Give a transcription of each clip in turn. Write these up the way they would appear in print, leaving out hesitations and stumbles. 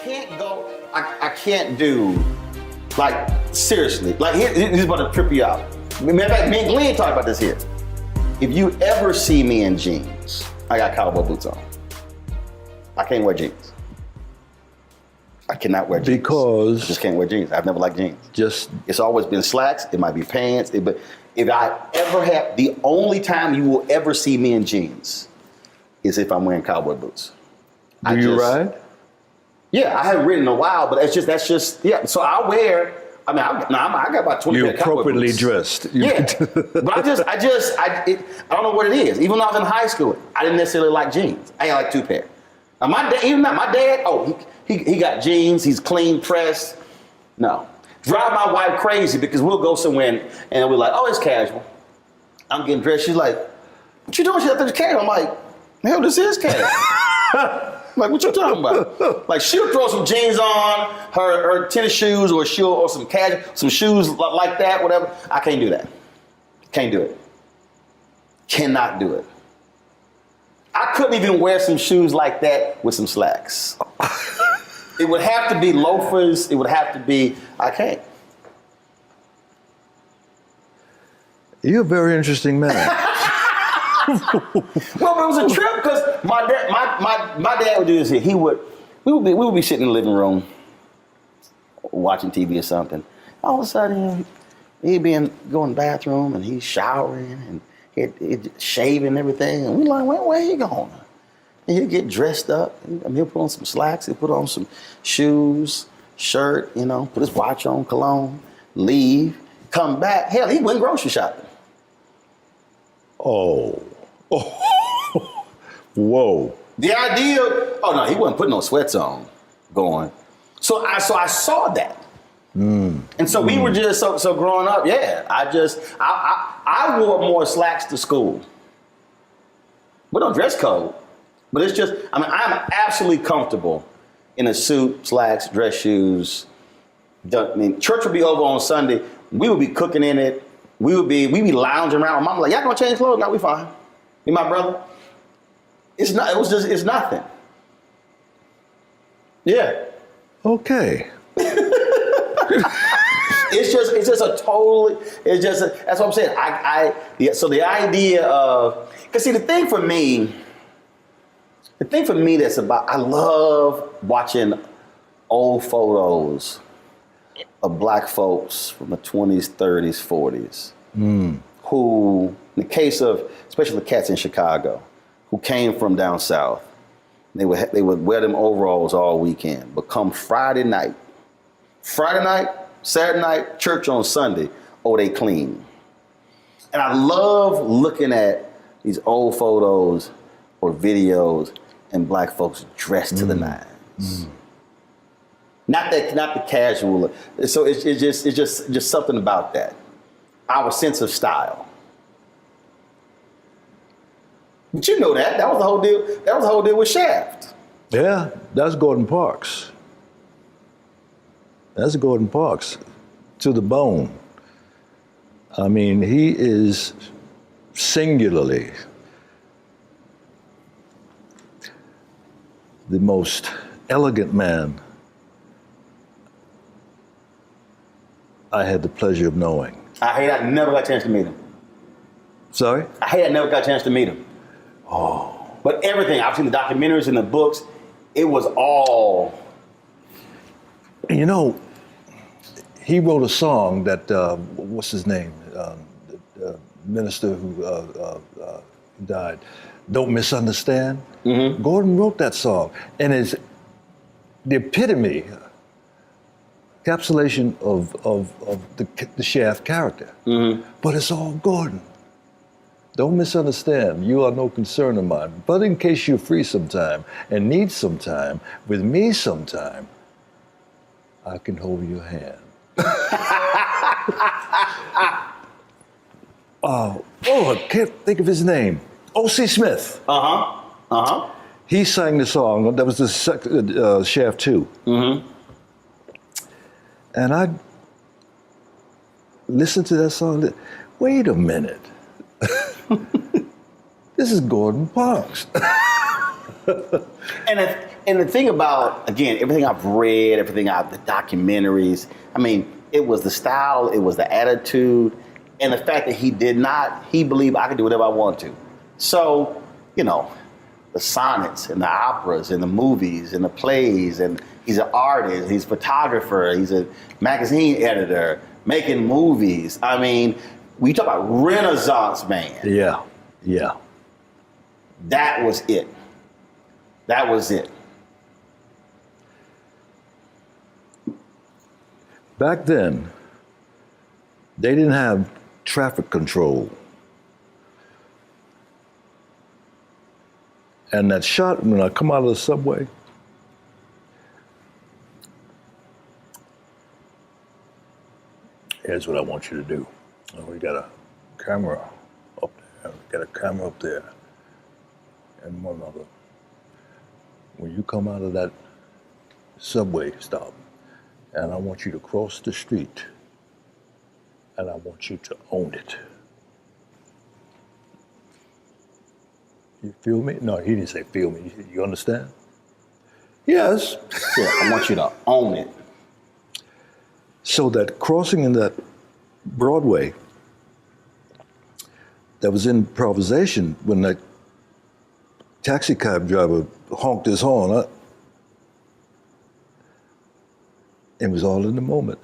can't go. I can't do. Like seriously. Like here's about to trip you out. Matter of fact, me and Glenn talked about this here. If you ever see me in jeans, I got cowboy boots on. I can't wear jeans. I cannot wear jeans. Because? I just can't wear jeans. I've never liked jeans. It's always been slacks. It might be pants. But if I ever have, the only time you will ever see me in jeans is if I'm wearing cowboy boots. Do you ride? Yeah, I haven't ridden in a while, but that's just, yeah. So I wear, I got about 20 You're pair of cowboy appropriately boots. dressed. Yeah, but I don't know what it is. Even when I was in high school, I didn't necessarily like jeans. I got like 2 pair. Now my dad, he got jeans, he's clean pressed. No. Drive my wife crazy because we'll go somewhere and we're like, oh, it's casual. I'm getting dressed. She's like, what you doing? She's like, it's casual. I'm like, hell, this is casual. Like, what you talking about? Like, she'll throw some jeans on, her tennis shoes, or some shoes like that, whatever. I can't do that. Can't do it. Cannot do it. I couldn't even wear some shoes like that with some slacks. It would have to be loafers. It would have to be, I can't. You're a very interesting man. Well, it was a trip because my dad would do this here. We would be sitting in the living room watching TV or something. All of a sudden, he'd be going to the bathroom and he's showering and he'd shaving and everything. And we're like, where are you going? And he'd get dressed up. He'll put on some slacks. He'll put on some shoes, shirt, put his watch on, cologne, leave, come back. Hell, he went grocery shopping. Oh. Whoa. The idea, he wasn't putting no sweats on going. So I saw that. And so we were just, so growing up, yeah, I wore more slacks to school. We don't dress code, but it's just, I'm absolutely comfortable in a suit, slacks, dress shoes. Church would be over on Sunday. We would be cooking in it. We'd be lounging around. My mom like, y'all gonna change clothes? No, we fine. Me and my brother. It's nothing. Yeah. Okay. That's what I'm saying. So the idea of, because see, the thing for me that's about, I love watching old photos of black folks from the 20s, 30s, 40s, who, in the case of, especially the cats in Chicago, who came from down south, they would wear them overalls all weekend, but come Friday night, Saturday night, church on Sunday, they clean. And I love looking at these old photos or videos and black folks dressed to the nines. Not the casual. So it's just something about that. Our sense of style. But you know that was the whole deal. That was the whole deal with Shaft. Yeah, that's Gordon Parks. That's Gordon Parks, to the bone. I mean, he is singularly the most elegant man I had the pleasure of knowing. I never got a chance to meet him. Sorry? I never got a chance to meet him. Oh. But everything, I've seen the documentaries and the books, it was all. You know, he wrote a song that, what's his name? The minister who died, Don't Misunderstand. Mm-hmm. Gordon wrote that song. And it's the epitome, encapsulation of the Shaft character. Mm-hmm. But it's all Gordon. Don't misunderstand, you are no concern of mine. But in case you're free sometime and need some time, with me sometime, I can hold your hand. I can't think of his name. O.C. Smith. He sang the song, that was the Shaft 2. Mm-hmm. And I listened to that song, wait a minute. This is Gordon Parks. And And the thing about, again, everything I've read, the documentaries, I mean, it was the style, it was the attitude, and the fact that he believed I could do whatever I want to. So, you know, the sonnets and the operas and the movies and the plays, and he's an artist, he's a photographer, he's a magazine editor, making movies. I mean, we talk about Renaissance man. Yeah. That was it. Back then, they didn't have traffic control. And that shot, when I come out of the subway, here's what I want you to do. Oh, we got a camera up there. And one other. When you come out of that subway stop, and I want you to cross the street, and I want you to own it. You feel me? No, he didn't say feel me. He said, you understand? Yes. Yeah, I want you to own it. So that crossing in that Broadway, that was improvisation when that taxi cab driver honked his horn. It was all in the moment.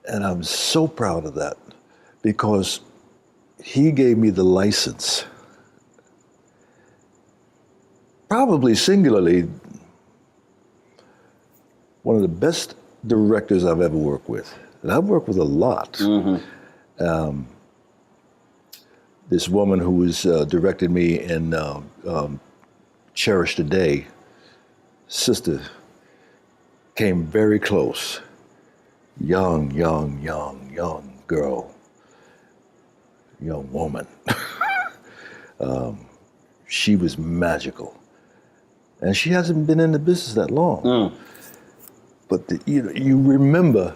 And I'm so proud of that because he gave me the license. Probably singularly, one of the best directors I've ever worked with. And I've worked with a lot. Mm-hmm. This woman who was directed me in Cherish the Day, sister, came very close. Young girl, young woman. She was magical. And she hasn't been in the business that long. Mm. But you remember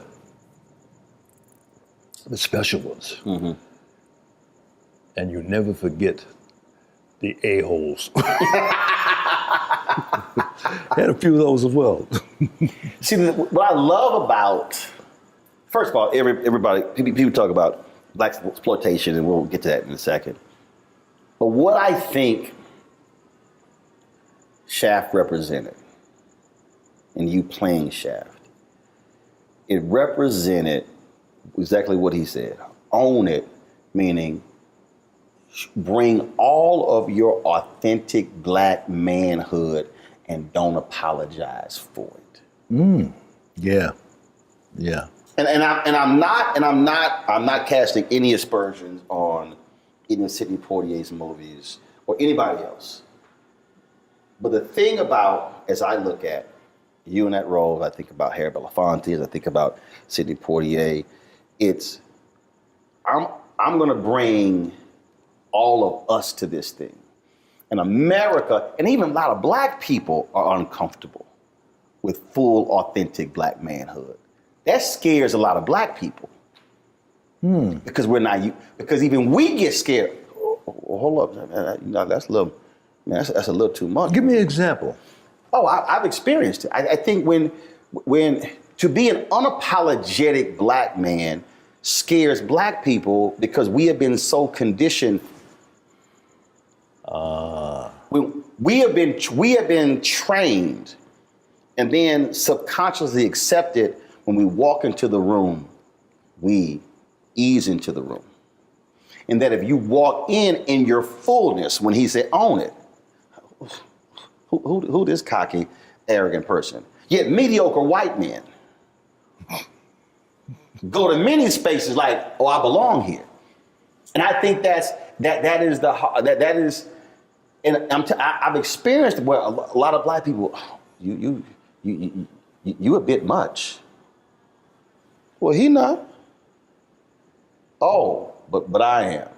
the special ones. Mm-hmm. And you never forget the a-holes. Had a few of those as well. See, what I love about, first of all, everybody, people talk about black exploitation, and we'll get to that in a second. But what I think Shaft represented, and you playing Shaft, it represented exactly what he said. Own it, meaning bring all of your authentic black manhood and don't apologize for it. Yeah. And I'm not casting any aspersions on either Sidney Poitier's movies or anybody else. But the thing about, as I look at you in that role, I think about Harry Belafonte, as I think about Sidney Poitier, it's I'm gonna bring all of us to this thing. And America, and even a lot of black people are uncomfortable with full, authentic black manhood. That scares a lot of black people. Because because even we get scared. Oh, hold up, that's a little, man, that's a little too much. Give me an example. Oh, I've experienced it. I think when to be an unapologetic black man scares black people because we have been so conditioned. We have been trained and then subconsciously accepted when we walk into the room, we ease into the room. And that if you walk in your fullness, when he said, own it, who this cocky, arrogant person? Yet mediocre white men go to many spaces like, oh, I belong here. And I think that is, and I've experienced where a lot of black people, you a bit much. Well, he not. Oh, but I am.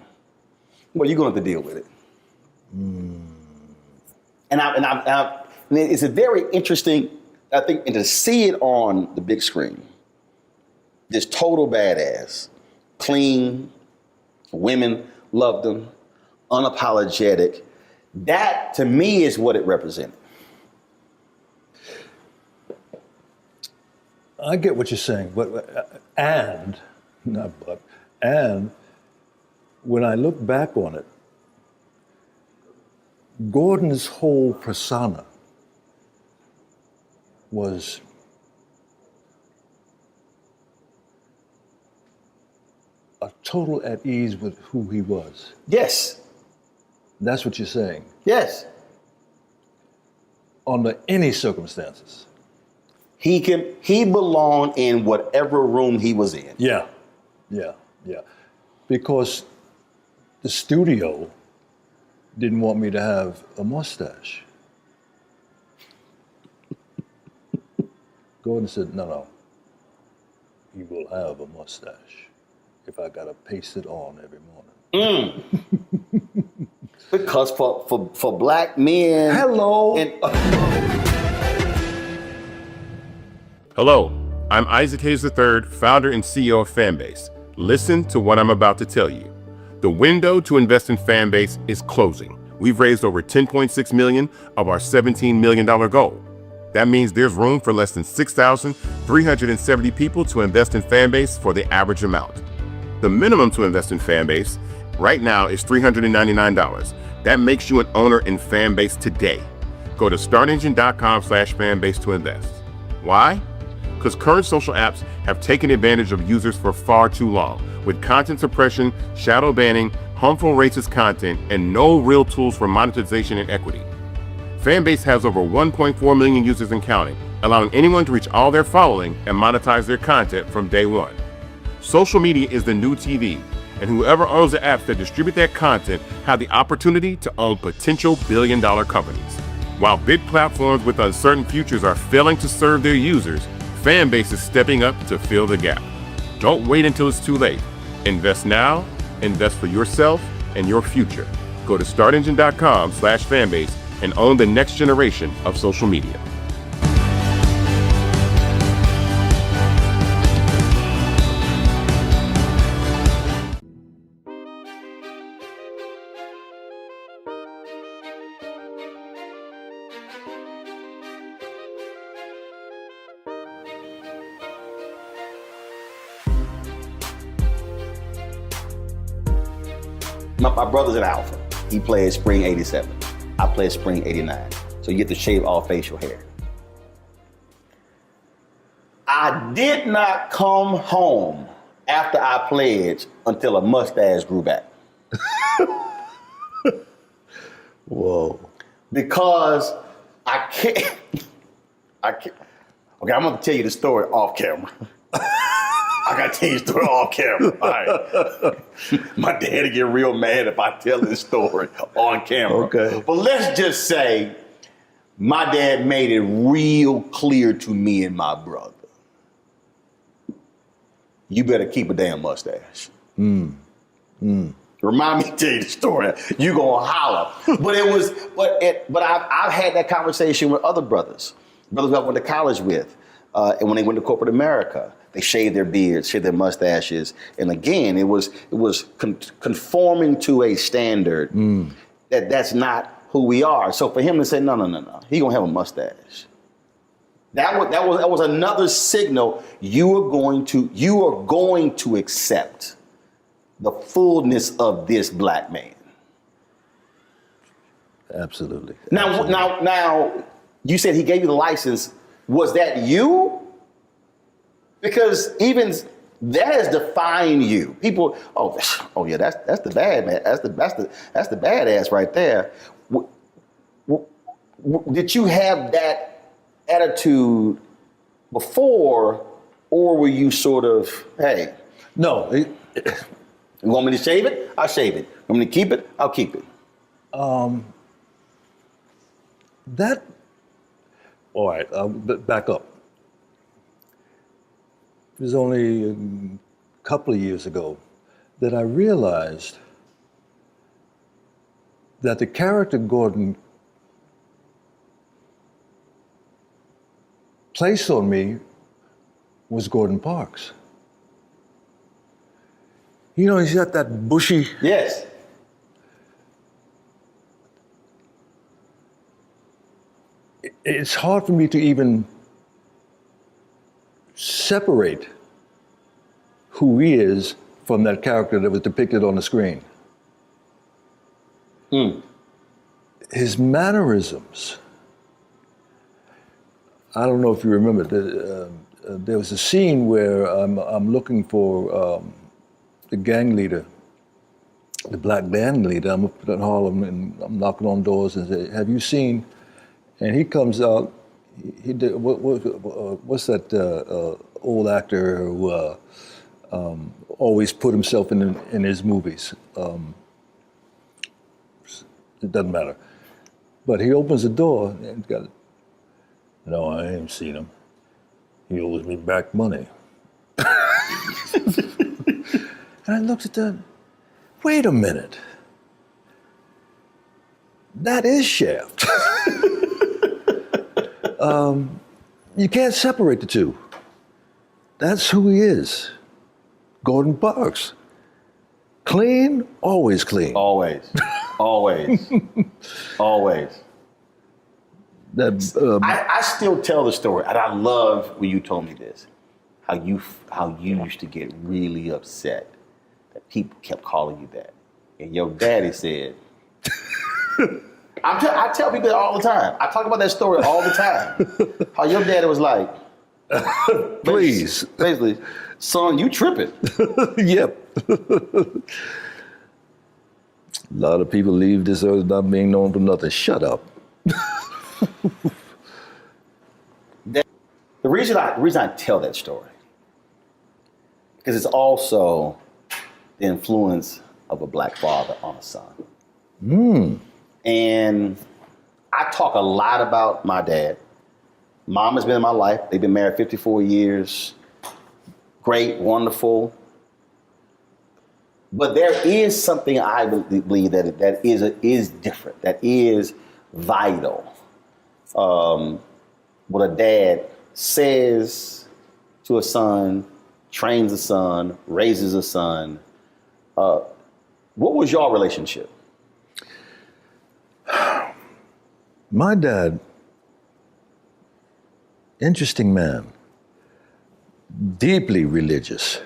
Well, you're going to have to deal with it. And it's a very interesting, I think, and to see it on the big screen, this total badass, clean, women loved him, unapologetic. That, to me, is what it represented. I get what you're saying, and when I look back on it, Gordon's whole persona was a total at ease with who he was. Yes. That's what you're saying. Yes. Under any circumstances. He belonged in whatever room he was in. Yeah. Because the studio didn't want me to have a mustache. Gordon said, no, you will have a mustache if I gotta paste it on every morning. Because for black men. Hello. Hello, I'm Isaac Hayes III, founder and CEO of Fanbase. Listen to what I'm about to tell you. The window to invest in Fanbase is closing. We've raised over $10.6 million of our $17 million goal. That means there's room for less than 6,370 people to invest in Fanbase for the average amount. The minimum to invest in Fanbase right now is $399. That makes you an owner in Fanbase today. Go to startengine.com/fanbase to invest. Why? Because current social apps have taken advantage of users for far too long, with content suppression, shadow banning, harmful racist content, and no real tools for monetization and equity. Fanbase has over 1.4 million users and counting, allowing anyone to reach all their following and monetize their content from day one. Social media is the new TV, and whoever owns the apps that distribute that content have the opportunity to own potential billion-dollar companies. While big platforms with uncertain futures are failing to serve their users, Fanbase is stepping up to fill the gap. Don't wait until it's too late. Invest now, invest for yourself and your future. Go to startengine.com/fanbase and own the next generation of social media. My brother's an alpha. He played spring 87. I played spring 89. So you get to shave all facial hair. I did not come home after I pledged until a mustache grew back. Whoa. Because I can't. Okay, I'm gonna tell you the story off camera. I gotta tell you the story off camera. All right. My dad will get real mad if I tell this story on camera. Okay. But let's just say my dad made it real clear to me and my brother. You better keep a damn mustache. Remind me to tell you the story. You gonna holler. But I've had that conversation with other brothers who I went to college with, and when they went to corporate America, they shaved their beards, shaved their mustaches, and again, it was conforming to a standard that's not who we are. So for him to say no, he gonna have a mustache. That was another signal you are going to accept the fullness of this black man. Absolutely. Now, you said he gave you the license. Was that you? Because even that has defined you. People, oh yeah, that's the bad man. That's the badass right there. Did you have that attitude before, or were you sort of, hey? No. You want me to shave it? I'll shave it. You want me to keep it? I'll keep it. All right, back up. It was only a couple of years ago that I realized that the character Gordon placed on me was Gordon Parks. You know, he's got that bushy. Yes. It's hard for me to even separate who he is from that character that was depicted on the screen. His mannerisms. I don't know if you remember, there was a scene where I'm looking for the gang leader, the black gang leader. I'm up in Harlem and I'm knocking on doors and say, "Have you seen?" And he comes out. He did what's that old actor who always put himself in his movies? It doesn't matter. But he opens the door and got, "No, I ain't seen him. He owes me back money." And I looked at that. Wait a minute. That is Shaft. You can't separate the two. That's who he is. Gordon Parks. Clean, always clean. Always. Always. Always. I still tell the story, and I love when you told me this, how you used to get really upset that people kept calling you that. And your daddy said, I tell people that all the time. I talk about that story all the time. How your daddy was like, please. Basically, son, you tripping. Yep. A lot of people leave this earth not being known for nothing. Shut up. The reason I tell that story, because it's also the influence of a black father on a son. And I talk a lot about my dad. Mom has been in my life. They've been married 54 years. Great, wonderful. But there is something I believe that is different, that is vital. What a dad says to a son, trains a son, raises a son. What was your relationship? My dad, interesting man, deeply religious.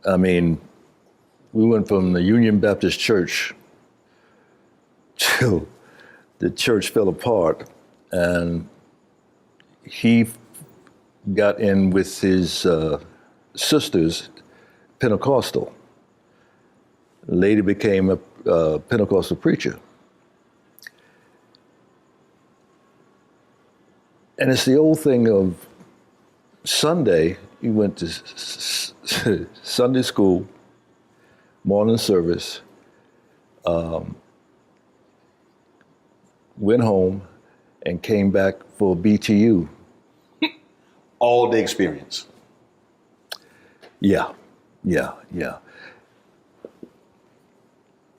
I mean, we went from the Union Baptist Church till the church fell apart, and he got in with his sisters, Pentecostal. Later became a Pentecostal preacher. And it's the old thing of Sunday, he went to Sunday school, morning service, went home and came back for BTU. All day experience. Yeah.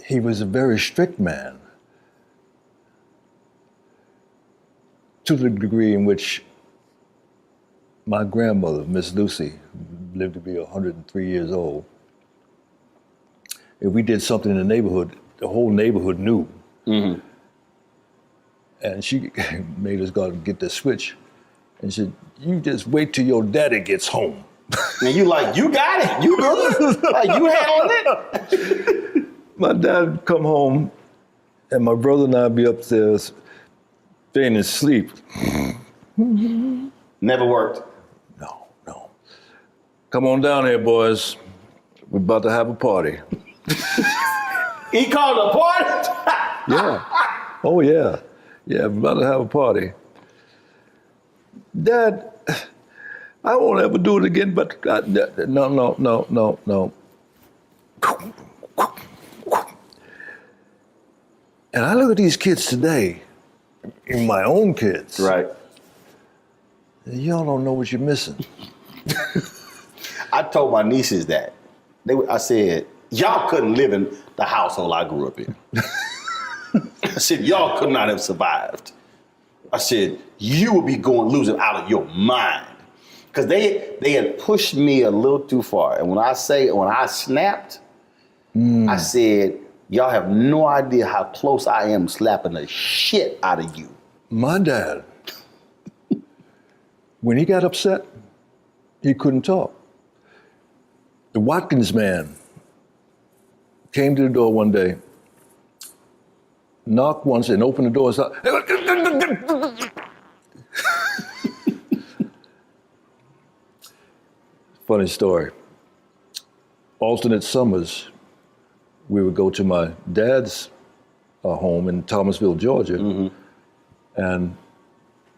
He was a very strict man, to the degree in which my grandmother, Miss Lucy, who lived to be 103 years old, if we did something in the neighborhood, the whole neighborhood knew. Mm-hmm. And she made us go out and get the switch and said, "You just wait till your daddy gets home." And you like, you got it, you good, like you handling it. My dad would come home and my brother and I'd be upstairs fainting asleep. Never worked. No. Come on down here, boys. We're about to have a party. He called a party? Yeah. Oh, yeah. Yeah, we're about to have a party. Dad, I won't ever do it again, but no. And I look at these kids today, my own kids. Right. Y'all don't know what you're missing. I told my nieces that. I said, y'all couldn't live in the household I grew up in. I said, y'all could not have survived. I said, you would be losing out of your mind. Because they had pushed me a little too far. And when I snapped, I said, y'all have no idea how close I am slapping the shit out of you. My dad When he got upset, he couldn't talk. The Watkins man came to the door one day, knocked once and opened the door and said, funny story. Alternate summers, we would go to my dad's home in Thomasville, Georgia, and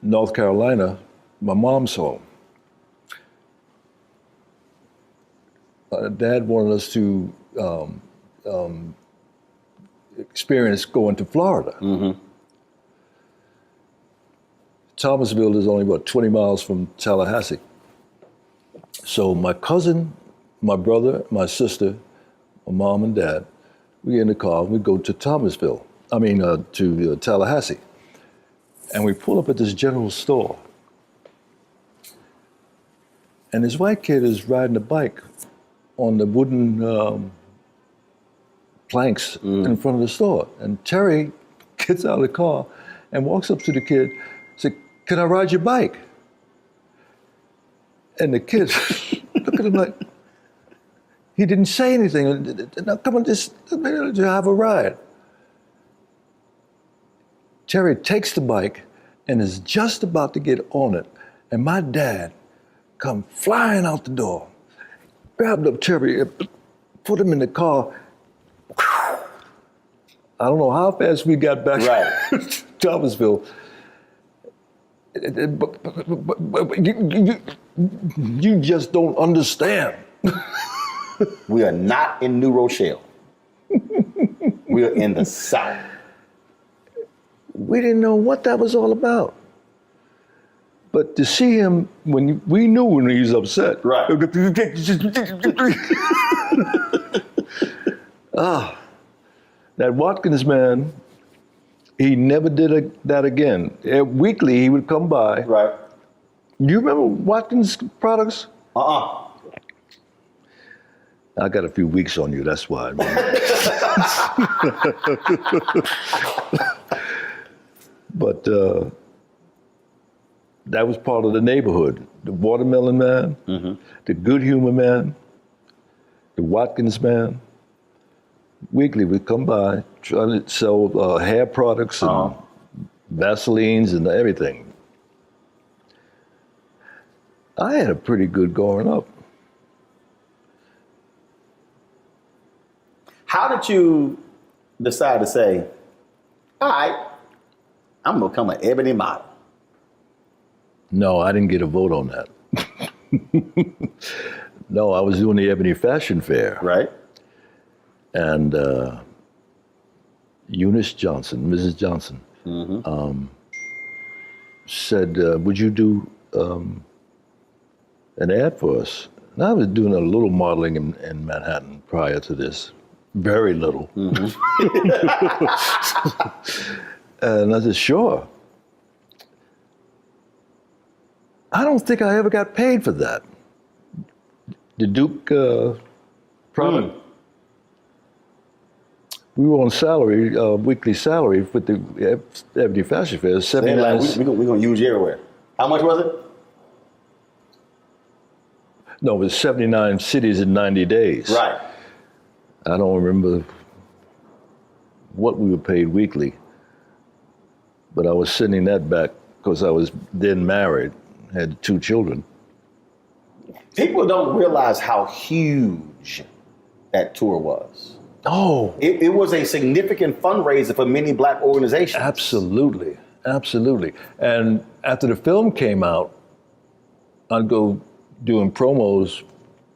North Carolina, my mom's home. Dad wanted us to experience going to Florida. Thomasville is only about 20 miles from Tallahassee. So my cousin, my brother, my sister, my mom and dad, we get in the car, we go to to Tallahassee. And we pull up at this general store. And this white kid is riding a bike on the wooden planks in front of the store. And Terry gets out of the car and walks up to the kid, said, "Can I ride your bike?" And the kid look at him like, he didn't say anything. "No, come on, just have a ride." Terry takes the bike and is just about to get on it. And my dad come flying out the door, grabbed up Terry, put him in the car. I don't know how fast we got back to Thomasville. But you just don't understand. We are not in New Rochelle. We are in the South. We didn't know what that was all about. But to see him, we knew when he was upset. Right. That Watkins man, he never did that again. Weekly, he would come by. Right. You remember Watkins products? Uh-uh. I got a few weeks on you, that's why. But that was part of the neighborhood. The Watermelon Man, the Good Humor Man, the Watkins Man. Weekly would come by trying to sell hair products and Vaselines and everything. I had a pretty good growing up. How did you decide to say, all right, I'm gonna become an Ebony model? No, I didn't get a vote on that. No, I was doing the Ebony Fashion Fair. Right. And Eunice Johnson, Mrs. Johnson, said, would you do an ad for us? And I was doing a little modeling in Manhattan prior to this, very little. And I said, sure. I don't think I ever got paid for that. The Duke product. We were on salary, weekly salary with the Ebony Fashion Fair. 79. We're gonna use you everywhere. How much was it? No, it was 79 cities in 90 days. Right. I don't remember what we were paid weekly, but I was sending that back because I was then married, had 2 children. People don't realize how huge that tour was. Oh, It was a significant fundraiser for many Black organizations. absolutely, absolutely. And after the film came out, I'd go doing promos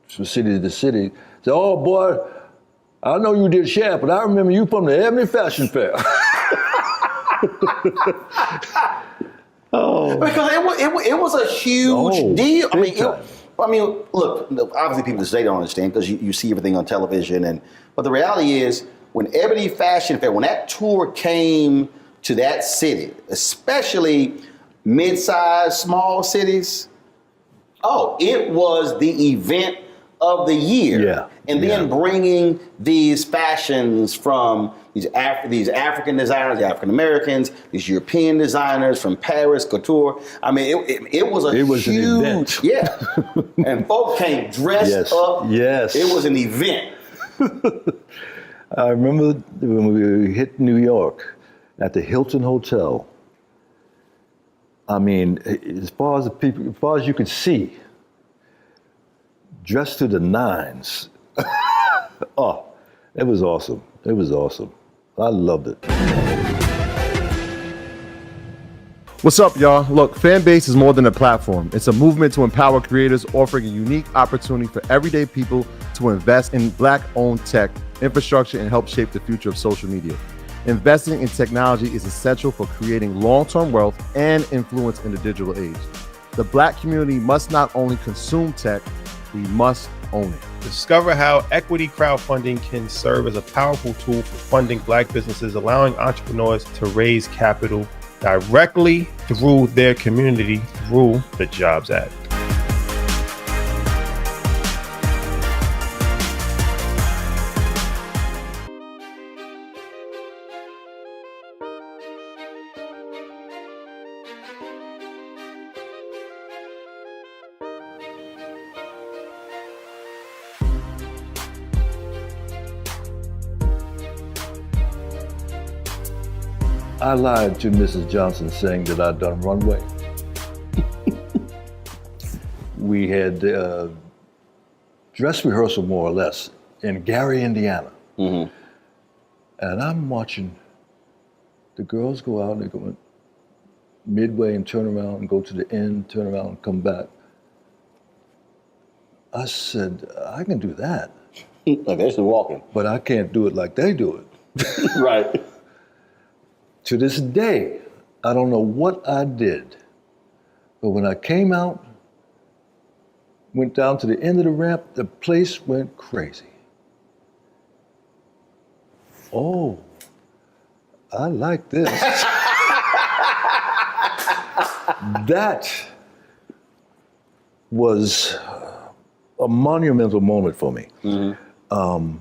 from city to city. Say, oh boy, I know you did Shaft, but I remember you from the Ebony Fashion Fair. Oh, Because it was a huge deal. big time. Look, obviously people today don't understand because you see everything on television, but the reality is when Ebony Fashion Fair, when that tour came to that city, especially mid-sized, small cities, it was the event of the year. Yeah. And then bringing these fashions from these African designers, the African Americans, these European designers from Paris, couture. I mean, it was huge, an event. Yeah. And folk came dressed up. Yes. It was an event. I remember when we hit New York at the Hilton Hotel. I mean, as far as you could see, dressed to the nines. Oh, it was awesome. It was awesome. I loved it. What's up, y'all? Look, Fanbase is more than a platform. It's a movement to empower creators, offering a unique opportunity for everyday people to invest in Black-owned tech, infrastructure, and help shape the future of social media. Investing in technology is essential for creating long-term wealth and influence in the digital age. The Black community must not only consume tech, we must own it. Discover how equity crowdfunding can serve as a powerful tool for funding Black businesses, allowing entrepreneurs to raise capital directly through their community through the Jobs Act. I lied to Mrs. Johnson saying that I'd done runway. We had dress rehearsal, more or less, in Gary, Indiana. Mm-hmm. And I'm watching the girls go out and they go midway and turn around and go to the end, turn around and come back. I said, I can do that. Like they're still walking. But I can't do it like they do it. Right. To this day, I don't know what I did, but when I came out, went down to the end of the ramp, the place went crazy. Oh, I like this. That was a monumental moment for me. Mm-hmm.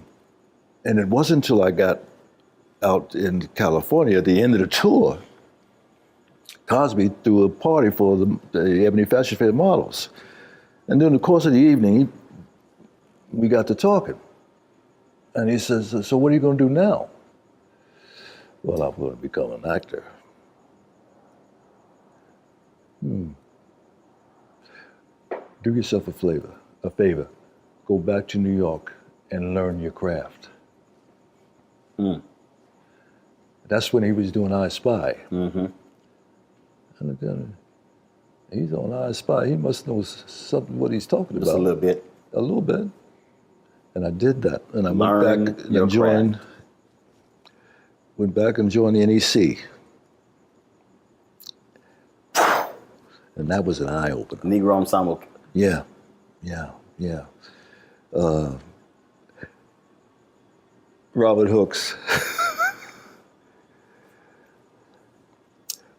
And it wasn't until I got out in California at the end of the tour, Cosby threw a party for the Ebony Fashion Fair models. And during the course of the evening, we got to talking. And he says, so what are you going to do now? Well, I'm going to become an actor. Do yourself a favor. Go back to New York and learn your craft. That's when he was doing I Spy. Mm-hmm. And again, he's on I Spy. He must know something what he's talking about. Just a little bit. A little bit. And I did that. And I went back and joined the NEC. And that was an eye-opener. Negro Ensemble. Yeah. Robert Hooks.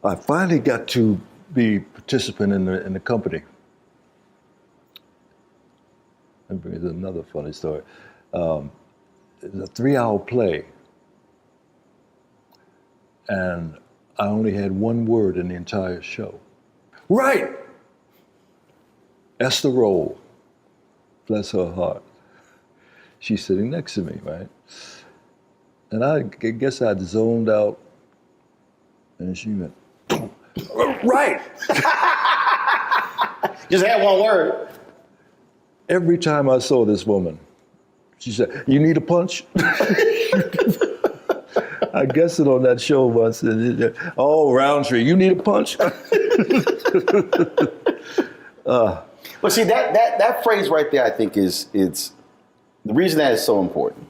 I finally got to be participant in the company. Let me bring you another funny story. It was a 3-hour play, and I only had one word in the entire show. Right! Esther Roll, bless her heart. She's sitting next to me, right? And I guess I'd zoned out, and she went, right! Just had one word. Every time I saw this woman, she said, you need a punch? I guessed it on that show once. Oh, Roundtree, you need a punch? But see, that phrase right there, I think is the reason that is so important.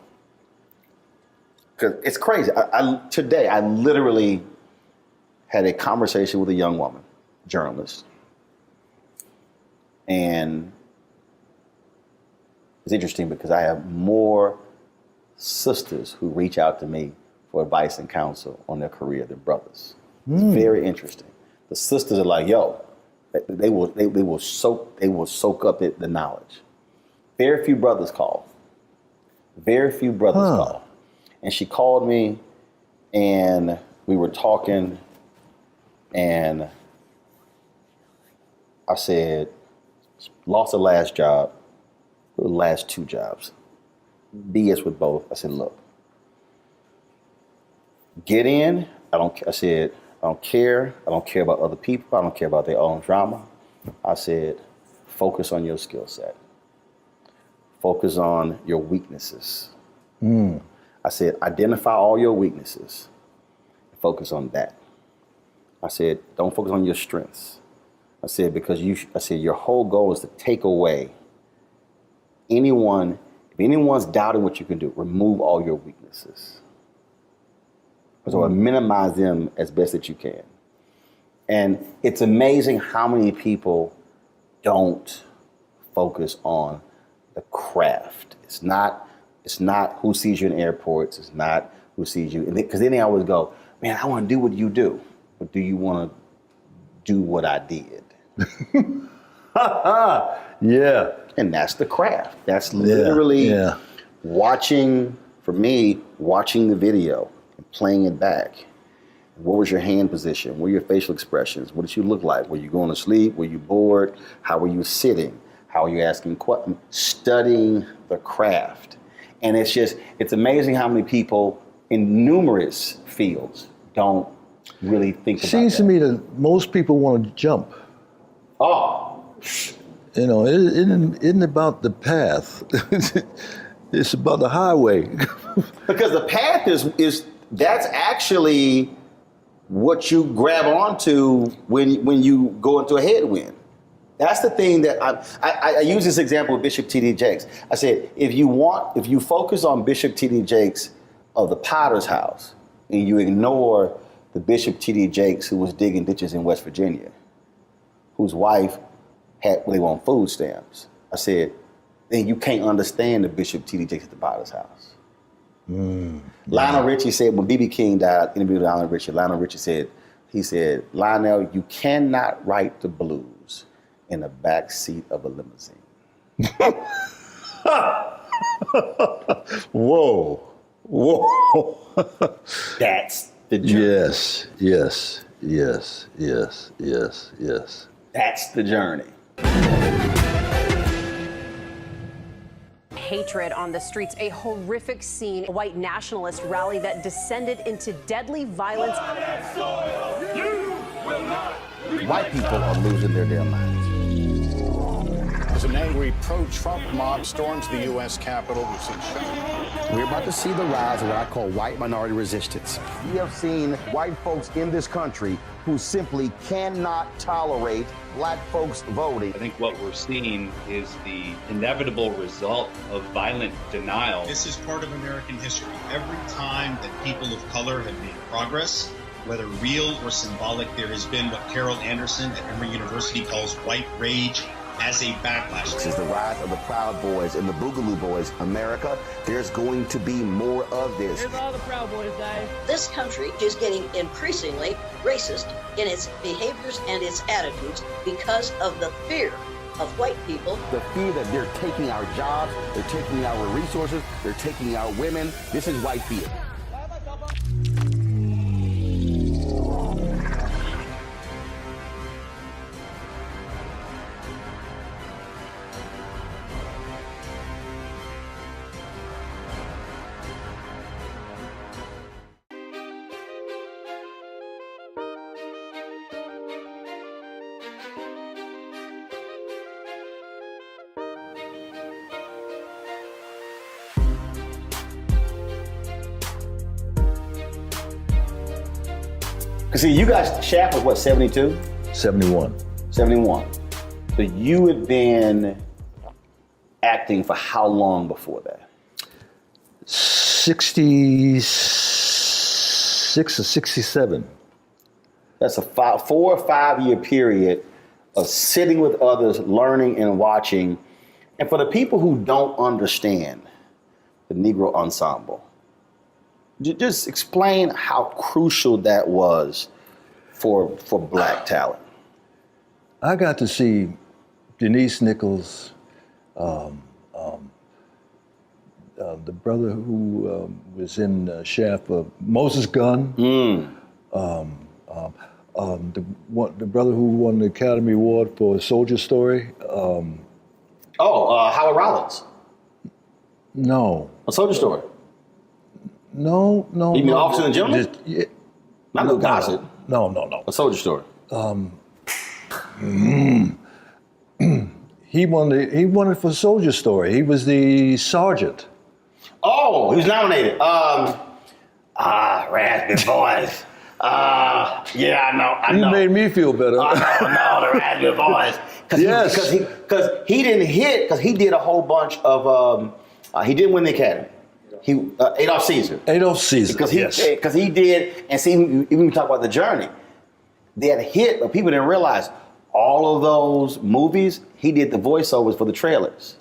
Because it's crazy. Today, I literally had a conversation with a young woman, journalist. And it's interesting because I have more sisters who reach out to me for advice and counsel on their career than brothers. It's very interesting. The sisters are like, yo, they will soak up the knowledge. Very few brothers call. And she called me and we were talking, and I said, lost the last job, the last 2 jobs, BS with both. I said, look, get in. I said, I don't care. I don't care about other people. I don't care about their own drama. I said, focus on your skill set. Focus on your weaknesses. I said, identify all your weaknesses. Focus on that. I said, don't focus on your strengths. I said, because your whole goal is to take away if anyone's doubting what you can do, remove all your weaknesses. So minimize them as best that you can. And it's amazing how many people don't focus on the craft. It's not who sees you in airports. It's not who sees you. Because then they always go, man, I want to do what you do. But do you want to do what I did? Yeah. And that's the craft. That's literally watching the video and playing it back. What was your hand position? What were your facial expressions? What did you look like? Were you going to sleep? Were you bored? How were you sitting? How are you asking questions? Studying the craft. And it's amazing how many people in numerous fields don't really think about it. Seems to me that most people want to jump. Oh. You know, it isn't about the path. It's about the highway. Because the path that's actually what you grab onto when you go into a headwind. That's the thing that I use this example with Bishop T.D. Jakes. I said, if you focus on Bishop T.D. Jakes of the Potter's House, and you ignore the Bishop T.D. Jakes who was digging ditches in West Virginia, whose wife they were on food stamps, I said, then you can't understand the Bishop T.D. Jakes at the Potter's House. Lionel Richie said, when B.B. King died, interviewed with Lionel Richie said, Lionel, you cannot write the blues in the back seat of a limousine. Whoa. That's the journey. Yes. That's the journey. Hatred on the streets, a horrific scene, a white nationalist rally that descended into deadly violence. White people are losing their damn minds. As an angry pro-Trump mob storms the U.S. Capitol, we've seen shootings. We're about to see the rise of what I call white minority resistance. We have seen white folks in this country who simply cannot tolerate black folks voting. I think what we're seeing is the inevitable result of violent denial. This is part of American history. Every time that people of color have made progress, whether real or symbolic, there has been what Carol Anderson at Emory University calls white rage as a backlash. This is the rise of the Proud Boys and the Boogaloo Boys. America, there's going to be more of this. Here's all the Proud Boys, guys. This country is getting increasingly racist in its behaviors and its attitudes because of the fear of white people. The fear that they're taking our jobs, they're taking our resources, they're taking our women. This is white fear. See, you guys, Shaq was what, 72? 71. 71. So you had been acting for how long before that? 66 or 67. That's a 4 or 5 year period of sitting with others, learning and watching. And for the people who don't understand the Negro Ensemble, just explain how crucial that was for black talent. I got to see Denise Nichols, the brother who was in Shaft, Moses Gunn. The brother who won the Academy Award for Soldier Story. Howard Rollins. No. A Soldier Story. No. You mean Officer and Gentleman? Not Lou Gossett. No. A Soldier Story. He won it for Soldier Story. He was the sergeant. Oh, he was nominated. Raspy voice. Yeah, I know. You made me feel better. No, the raspy voice. Yes. Because he didn't hit, because he did a whole bunch of, he didn't win the Academy. Adolph Caesar. Because he did, and see, even we talk about The Journey, they had a hit, but people didn't realize all of those movies, he did the voiceovers for the trailers.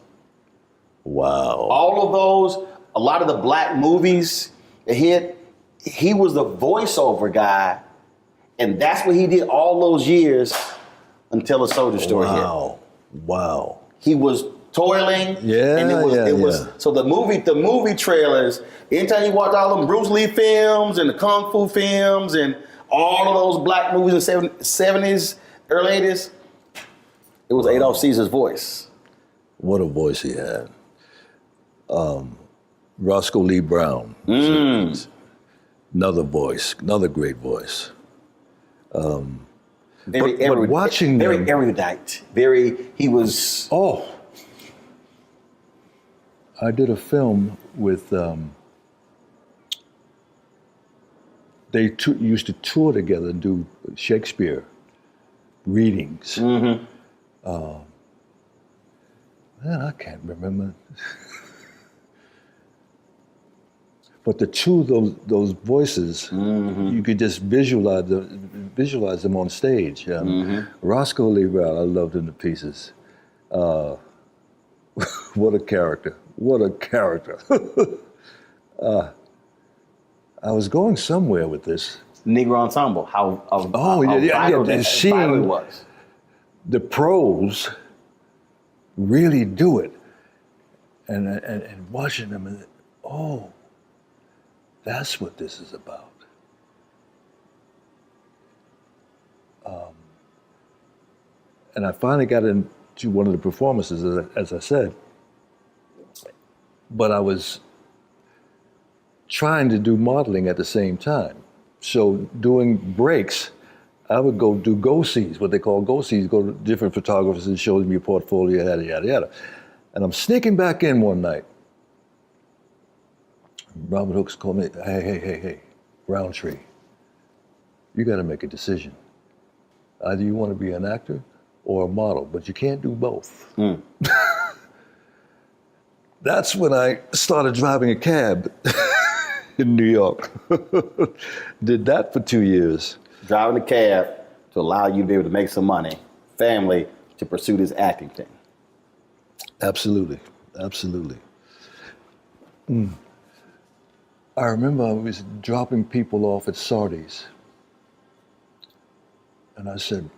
Wow. All of those, a lot of the black movies that hit, he was the voiceover guy, and that's what he did all those years until A Soldier Story hit. Wow. He was toiling. And it was so the movie trailers, anytime you watch all them Bruce Lee films and the Kung Fu films and all of those black movies in the 70s, early 80s, it was Adolph Caesar's voice. What a voice he had. Roscoe Lee Brown. Another voice, another great voice. Very erudite. He was. Oh. I did a film with, they used to tour together and do Shakespeare readings. Man, I can't remember. But the two of those voices, you could just visualize them on stage. Roscoe Lee Brown, I loved him to pieces. What a character. What a character. I was going somewhere with this. Negro Ensemble, how vital seeing it was. The pros really do it. And watching them, and that's what this is about. And I finally got into one of the performances, as I said, but I was trying to do modeling at the same time. So doing breaks, I would go do go-sees, what they call go-sees, go to different photographers and show them your portfolio, yada, yada, yada. And I'm sneaking back in one night. Robert Hooks called me, hey, Roundtree, you got to make a decision. Either you want to be an actor or a model, but you can't do both. That's when I started driving a cab in New York. Did that for 2 years. Driving a cab to allow you to be able to make some money, family to pursue this acting thing. Absolutely. I remember I was dropping people off at Sardi's. And I said,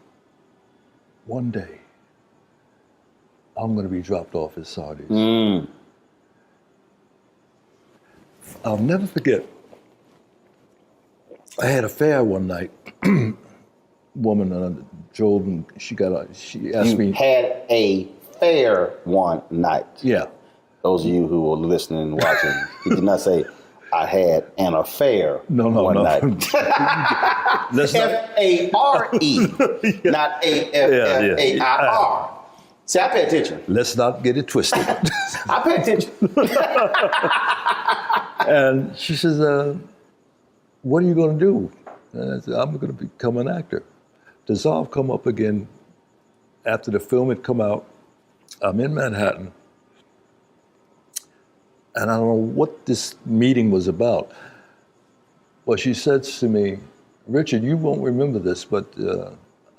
one day, I'm going to be dropped off at Sardi's. I'll never forget, I had a fare one night. Woman drove and she asked me. You had a fare one night. Yeah. Those of you who are listening and watching, he did not say, I had an affair one night. F-A-R-E, not A-F-F-A-I-R. See, I pay attention. Let's not get it twisted. I pay attention. And she says, what are you going to do? And I said, I'm going to become an actor. Dissolve come up again after the film had come out. I'm in Manhattan. And I don't know what this meeting was about. Well, she said to me, Richard, you won't remember this, but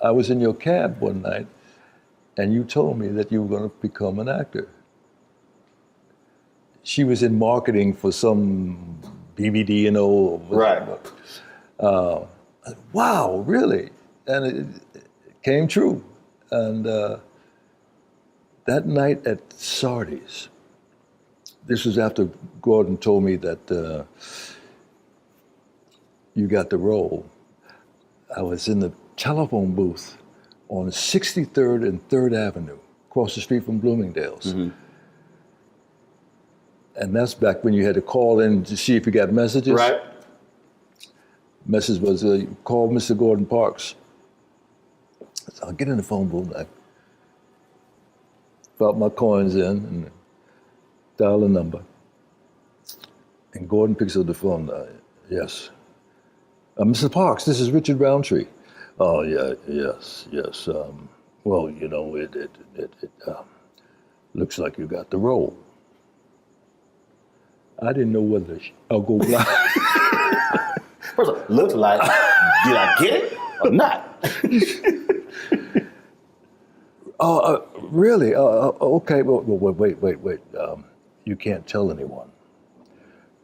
I was in your cab one night and you told me that you were going to become an actor. She was in marketing for some BBD&O. Right. Wow, really? And it came true. And that night at Sardi's, this was after Gordon told me that you got the role. I was in the telephone booth on 63rd and 3rd Avenue, across the street from Bloomingdale's. Mm-hmm. And that's back when you had to call in to see if you got messages. Right. Message was, call Mr. Gordon Parks. So I get in the phone booth, I felt my coins in and dial a number. And Gordon picks up the phone. Yes. Mr. Parks, this is Richard Roundtree. Oh, yeah, yes. Well, you know, it looks like you got the role. I didn't know whether I'll go blind. First of all, looks like, did I get it or not? Really? Okay, well, wait. You can't tell anyone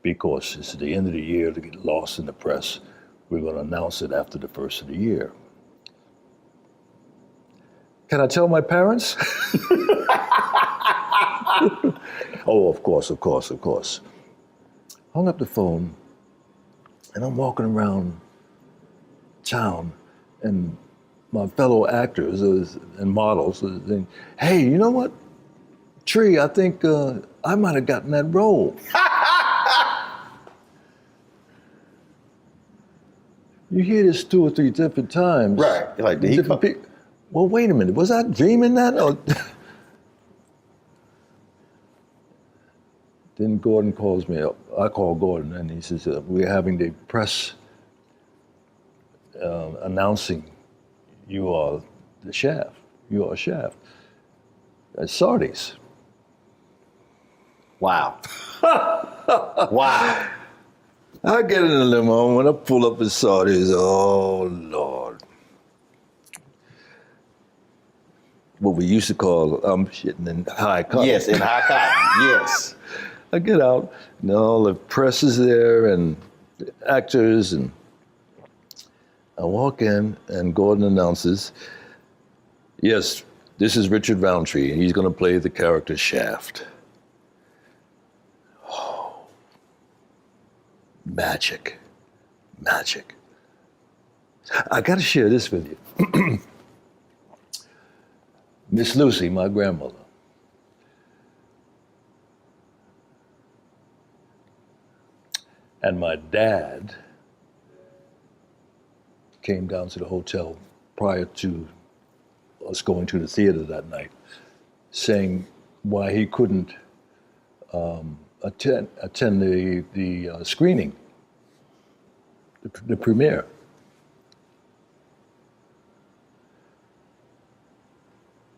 because it's the end of the year to get lost in the press. We're going to announce it after the first of the year. Can I tell my parents? Oh, of course. Hung up the phone, and I'm walking around town, and my fellow actors and models are saying, hey, you know what? Tree, I think I might have gotten that role. You hear this 2 or 3 different times. Right. You're like, did he well, wait a minute. Was I dreaming that? Or Then Gordon calls me up. I call Gordon, and he says, we're having the press announcing you are the Shaft. You are Shaft. That's Sardi's. Wow. Wow. I get in the limo, when I pull up at Sardi's, oh, Lord. What we used to call, I'm shitting in high cotton. Yes, in high cotton, yes. I get out, and all the press is there, and the actors, and I walk in, and Gordon announces, yes, this is Richard Roundtree, and he's going to play the character Shaft. Oh, magic. I got to share this with you. Miss Lucy, my grandmother, and my dad came down to the hotel prior to us going to the theater that night, saying why he couldn't attend the screening, the premiere.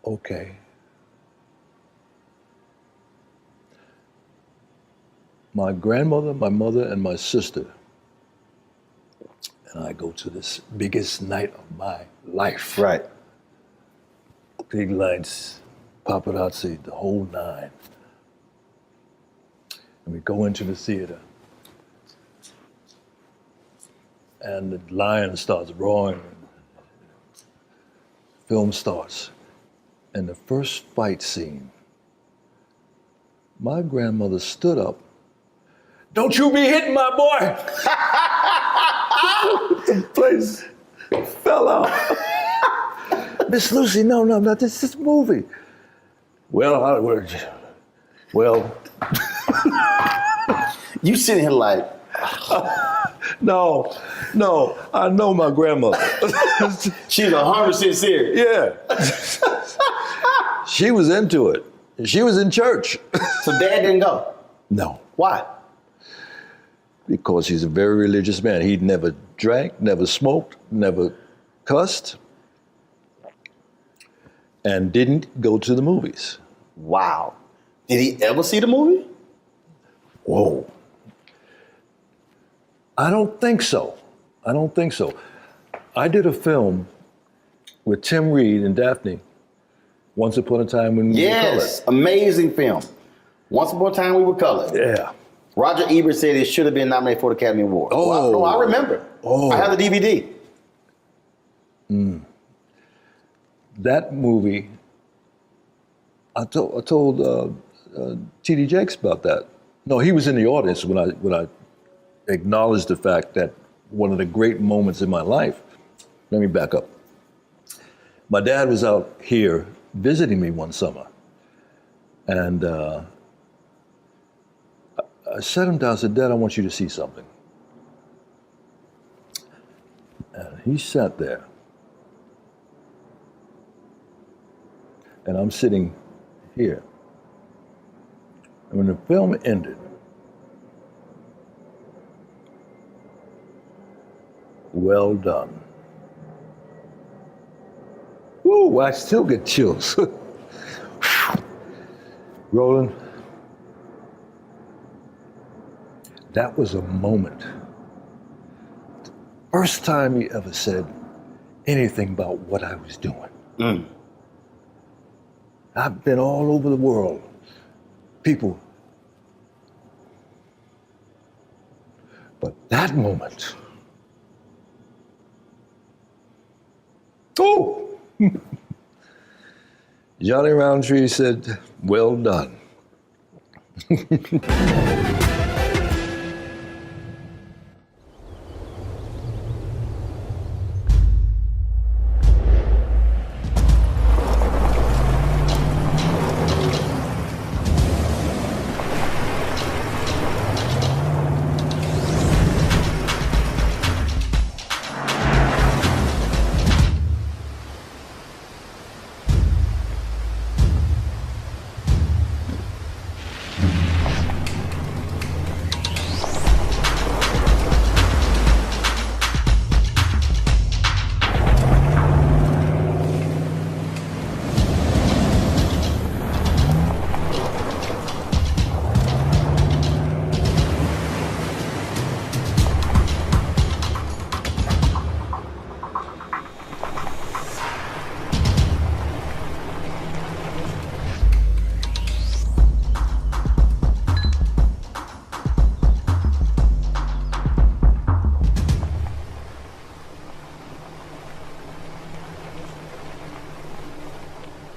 Okay. My grandmother, my mother, and my sister, and I go to this biggest night of my life. Right. Big lights, paparazzi, the whole nine. And we go into the theater. And the lion starts roaring. Film starts. And the first fight scene, my grandmother stood up. Don't you be hitting my boy! The place fell out. Miss Lucy, no, not this movie. Well, You sitting here like, no, I know my grandmother. she's 100% serious. Yeah. She was into it. She was in church. So Dad didn't go? No. Why? Because he's a very religious man. He never drank, never smoked, never cussed, and didn't go to the movies. Wow. Did he ever see the movie? Whoa. I don't think so. I did a film with Tim Reed and Daphne, Once Upon a Time When We Were Colored. Yes, amazing film. Once Upon a Time We Were Colored. Yeah. Roger Ebert said it should have been nominated for the Academy Award. Oh. No, I remember. Oh. I have the DVD. That movie, I told T.D. Jakes about that. No, he was in the audience when I acknowledged the fact that one of the great moments in my life. Let me back up. My dad was out here visiting me one summer, and I sat him down and said, "Dad, I want you to see something." And he sat there, and I'm sitting here. And when the film ended, well done. Woo, I still get chills. Roland, that was a moment. First time he ever said anything about what I was doing. I've been all over the world. People. But that moment, oh! Johnny Roundtree said, well done.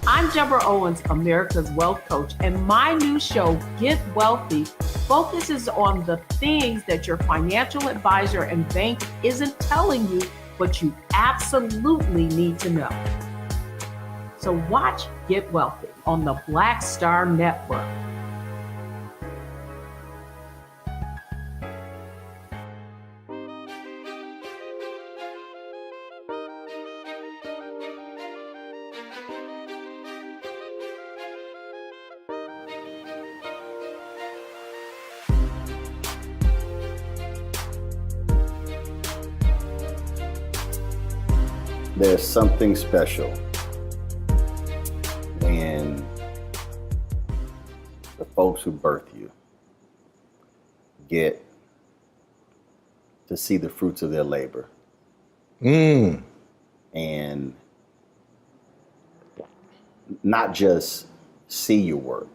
I'm Deborah Owens, America's Wealth Coach, and my new show, Get Wealthy, focuses on the things that your financial advisor and bank isn't telling you, but you absolutely need to know. So watch Get Wealthy on the Black Star Network. There's something special when the folks who birth you get to see the fruits of their labor. And not just see your work,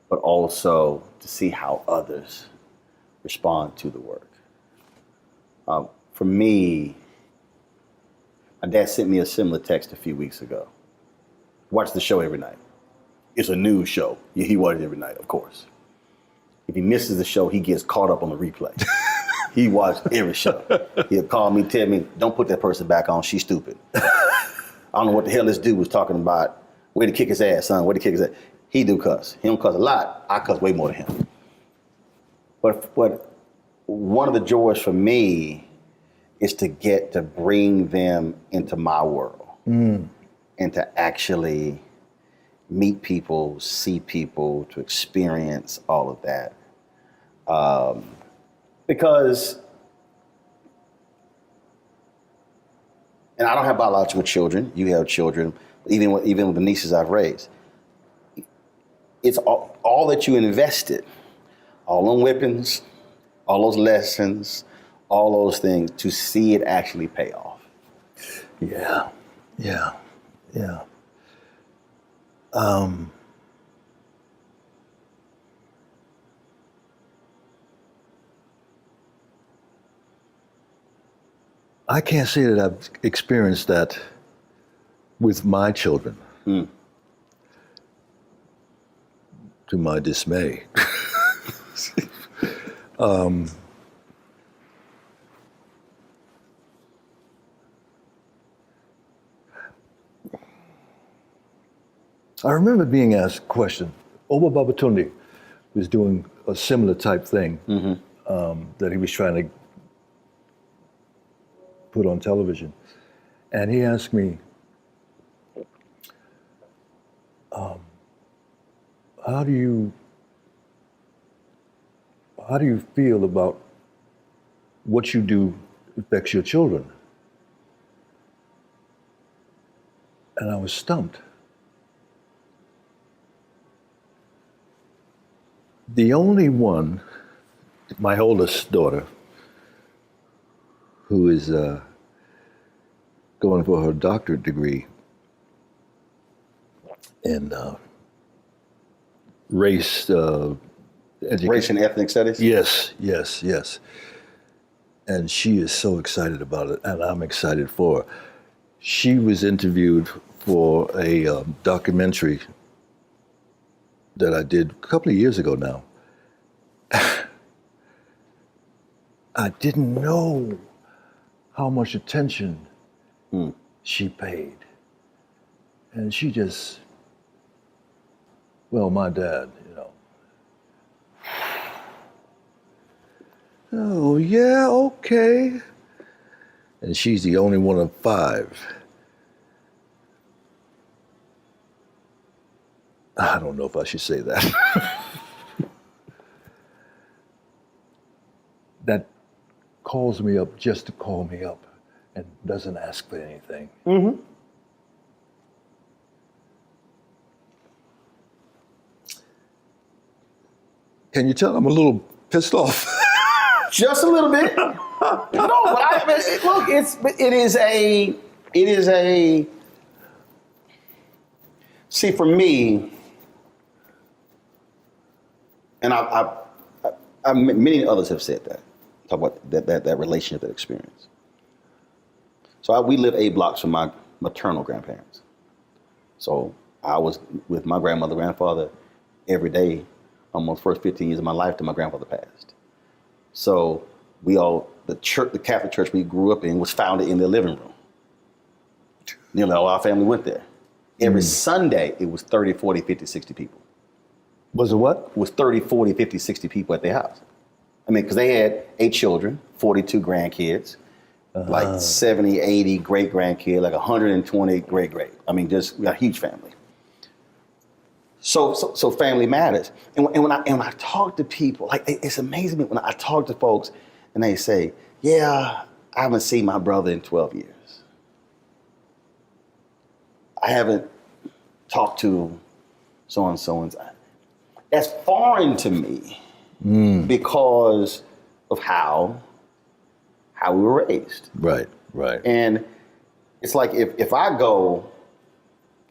but also to see how others respond to the work. For me, my dad sent me a similar text a few weeks ago. Watch the show every night. It's a news show. Yeah, he watches it every night, of course. If he misses the show, he gets caught up on the replay. He watched every show. He'll call me, tell me, don't put that person back on, she's stupid. I don't know what the hell this dude was talking about. Way to kick his ass, son, way to kick his ass. He do cuss. He don't cuss a lot, I cuss way more than him. But one of the joys for me is to get to bring them into my world and to actually meet people, see people, to experience all of that. Because, and I don't have biological children, you have children, even with the nieces I've raised. It's all that you invested, all them whippings, all those lessons, all those things, to see it actually pay off. Yeah. I can't say that I've experienced that with my children, to my dismay. I remember being asked a question. Oba Babatunde was doing a similar type thing that he was trying to put on television. And he asked me, how do you feel about what you do affects your children? And I was stumped. The only one, my oldest daughter, who is going for her doctorate degree in race and ethnic studies? Yes. And she is so excited about it, and I'm excited for her. She was interviewed for a documentary that I did a couple of years ago now. I didn't know how much attention she paid. And she just, well, my dad, you know. Oh, yeah, okay. And she's the only one of 5. I don't know if I should say that. That calls me up just to call me up and doesn't ask for anything. Mm-hmm. Can you tell I'm a little pissed off? Just a little bit. No, but look, it is a. See, for me, and I many others have said that. Talk about that relationship, that experience. So we live 8 blocks from my maternal grandparents. So I was with my grandmother, grandfather every day, almost first 15 years of my life till my grandfather passed. So the Catholic church we grew up in was founded in their living room. You know, our family went there. Every Sunday, it was 30, 40, 50, 60 people. Was it what? It was 30, 40, 50, 60 people at their house. I mean, because they had 8 children, 42 grandkids, like 70, 80 great-grandkids, like 120 great-great. I mean, just we got a huge family. So family matters. And when I talk to people, like it's amazing when I talk to folks and they say, yeah, I haven't seen my brother in 12 years. I haven't talked to so-and-so. That's foreign to me because of how we were raised. Right. And it's like if I go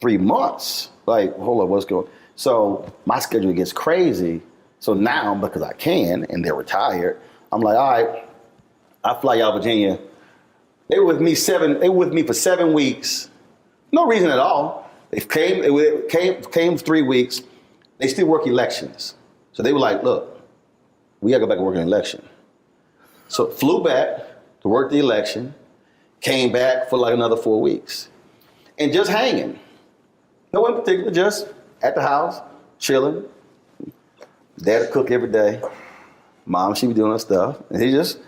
3 months, like, hold on, what's going on? So my schedule gets crazy. So now, because I can, and they're retired, I'm like, all right, I fly out of Virginia. They were with me for 7 weeks. No reason at all. They came 3 weeks. They still work elections. So they were like, look, we gotta go back and work an election. So flew back to work the election, came back for like another 4 weeks. And just hanging. No in particular, just at the house, chilling. Dad would cook every day. Mom, she was doing her stuff. And he just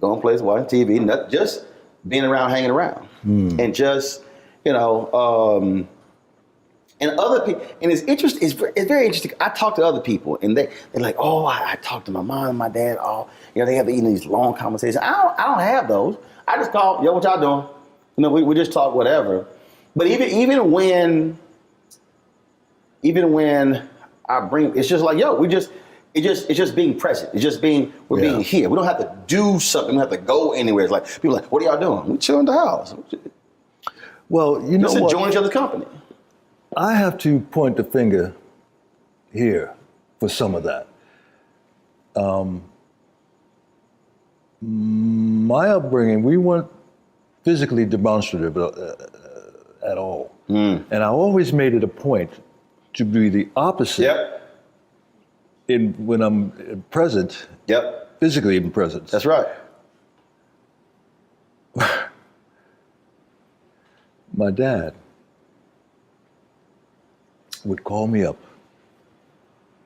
going places, watching TV, just being around, hanging around. And just, you know, and other people, and it's interesting, it's very interesting. I talk to other people and they're like, oh, I talk to my mom and my dad, they have these long conversations. I don't have those. I just call, yo, what y'all doing? You know, we just talk whatever. But even when I bring, it's just like, yo, it's just being present. It's just being here. We don't have to do something. We don't have to go anywhere. It's like, people are like, what are y'all doing? We chill in the house. Well, you know just what? enjoying each other's company. I have to point the finger here for some of that. My upbringing, we weren't physically demonstrative at all. And I always made it a point to be the opposite when I'm present. physically even present. That's right. My dad would call me up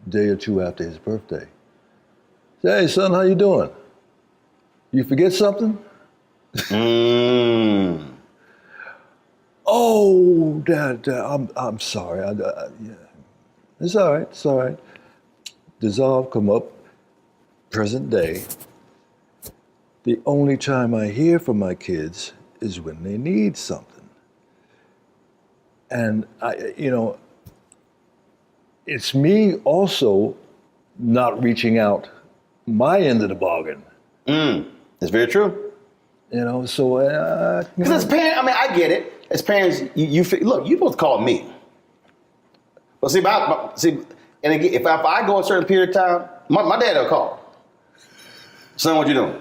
a day or two after his birthday. Say, hey son, how you doing? You forget something? Oh, Dad, I'm sorry. Yeah. It's all right. It's all right. Dissolve, come up, present day. The only time I hear from my kids is when they need something. And it's me also not reaching out my end of the bargain. That's very true. So because as parents, I get it. As parents, look, you're supposed to call me. But see, and again, if I go a certain period of time, my dad will call. Son, what you doing?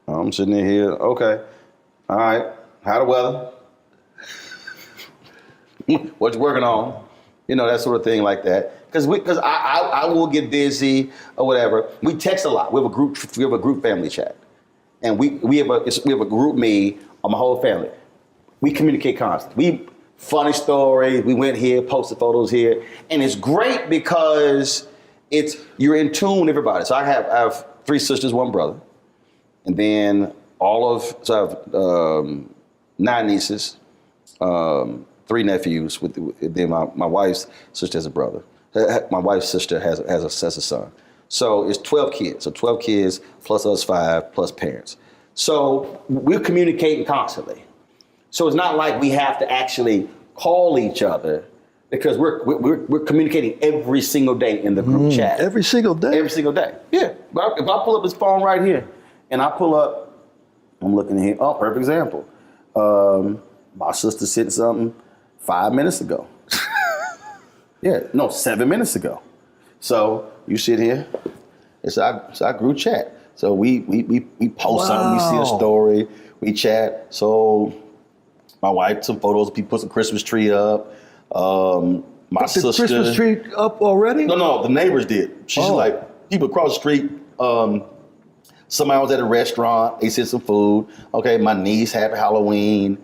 I'm sitting in here. Okay. All right. How the weather? What you working on? That sort of thing like that. Because I will get busy or whatever. We text a lot. We have a group family chat, and we have a group me on my whole family. We communicate constantly. Funny stories. We went here, posted photos here, and it's great because you're in tune with everybody. So I have 3 sisters, 1 brother, and then I have 9 nieces, 3 nephews. Then my wife's sister has a brother. My wife's sister has a son. So it's 12 kids. So 12 kids plus us 5 plus parents. So we're communicating constantly. So it's not like we have to actually call each other because we're communicating every single day in the group chat. Every single day? Every single day. Yeah. If I pull up this phone right here and I pull up, I'm looking here. Oh, perfect example. My sister sent something 5 minutes ago. 7 minutes ago. So you sit here. It's our group chat. So we post something. We see a story. We chat. So my wife, some photos. People put some Christmas tree up. My sister. The Christmas tree up already? No. The neighbors did. She's like people across the street. Somebody was at a restaurant. They sent some food. Okay, my niece, happy Halloween.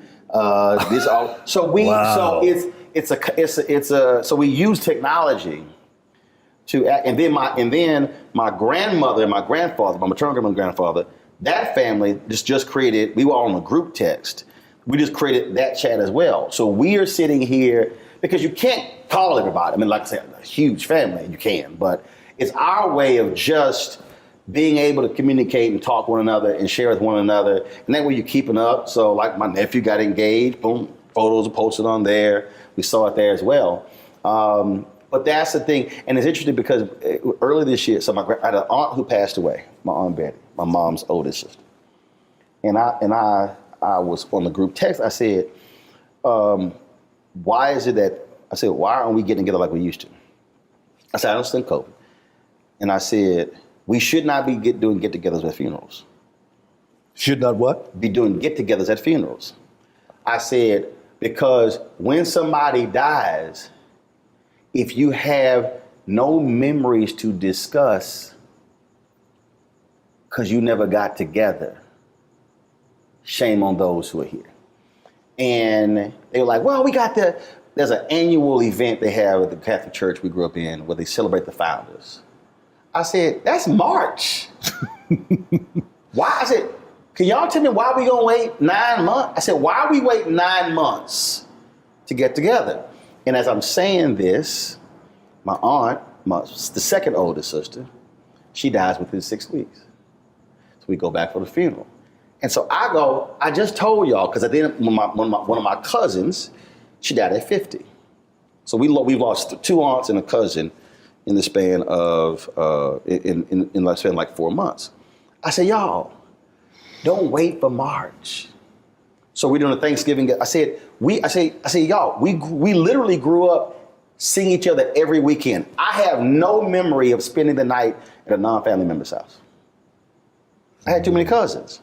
This all. So we. Wow. So so we use technology to act, and then my grandmother and my grandfather, my maternal grandmother and grandfather, that family just created. We were all on a group text. We just created that chat as well. So we are sitting here because you can't call everybody. Like I said, a huge family, you can, but it's our way of just being able to communicate and talk with one another and share with one another. And that way you're keeping up. So like my nephew got engaged, boom, photos are posted on there. We saw it there as well. But that's the thing. And it's interesting because earlier this year, so I had an aunt who passed away, my Aunt Betty, my mom's oldest sister. And I was on the group text. I said, why aren't we getting together like we used to? I said, I understand COVID. And I said, we should not be doing get-togethers at funerals. Should not what? Be doing get-togethers at funerals. I said, because when somebody dies, if you have no memories to discuss because you never got together, shame on those who are here. And they were like, well, there's an annual event they have at the Catholic Church we grew up in where they celebrate the founders. I said, that's March. Why? I said, can y'all tell me why we gonna wait 9 months? I said, why are we waiting 9 months to get together? And as I'm saying this, my aunt, the second oldest sister, she dies within 6 weeks. So we go back for the funeral. And so I just told y'all, because at the end, one of my cousins, she died at 50. So we've lost 2 aunts and a cousin in the span of, like 4 months. I said, y'all, don't wait for March. So we're doing a Thanksgiving. I said, y'all, we literally grew up seeing each other every weekend. I have no memory of spending the night at a non-family member's house. I had too many cousins.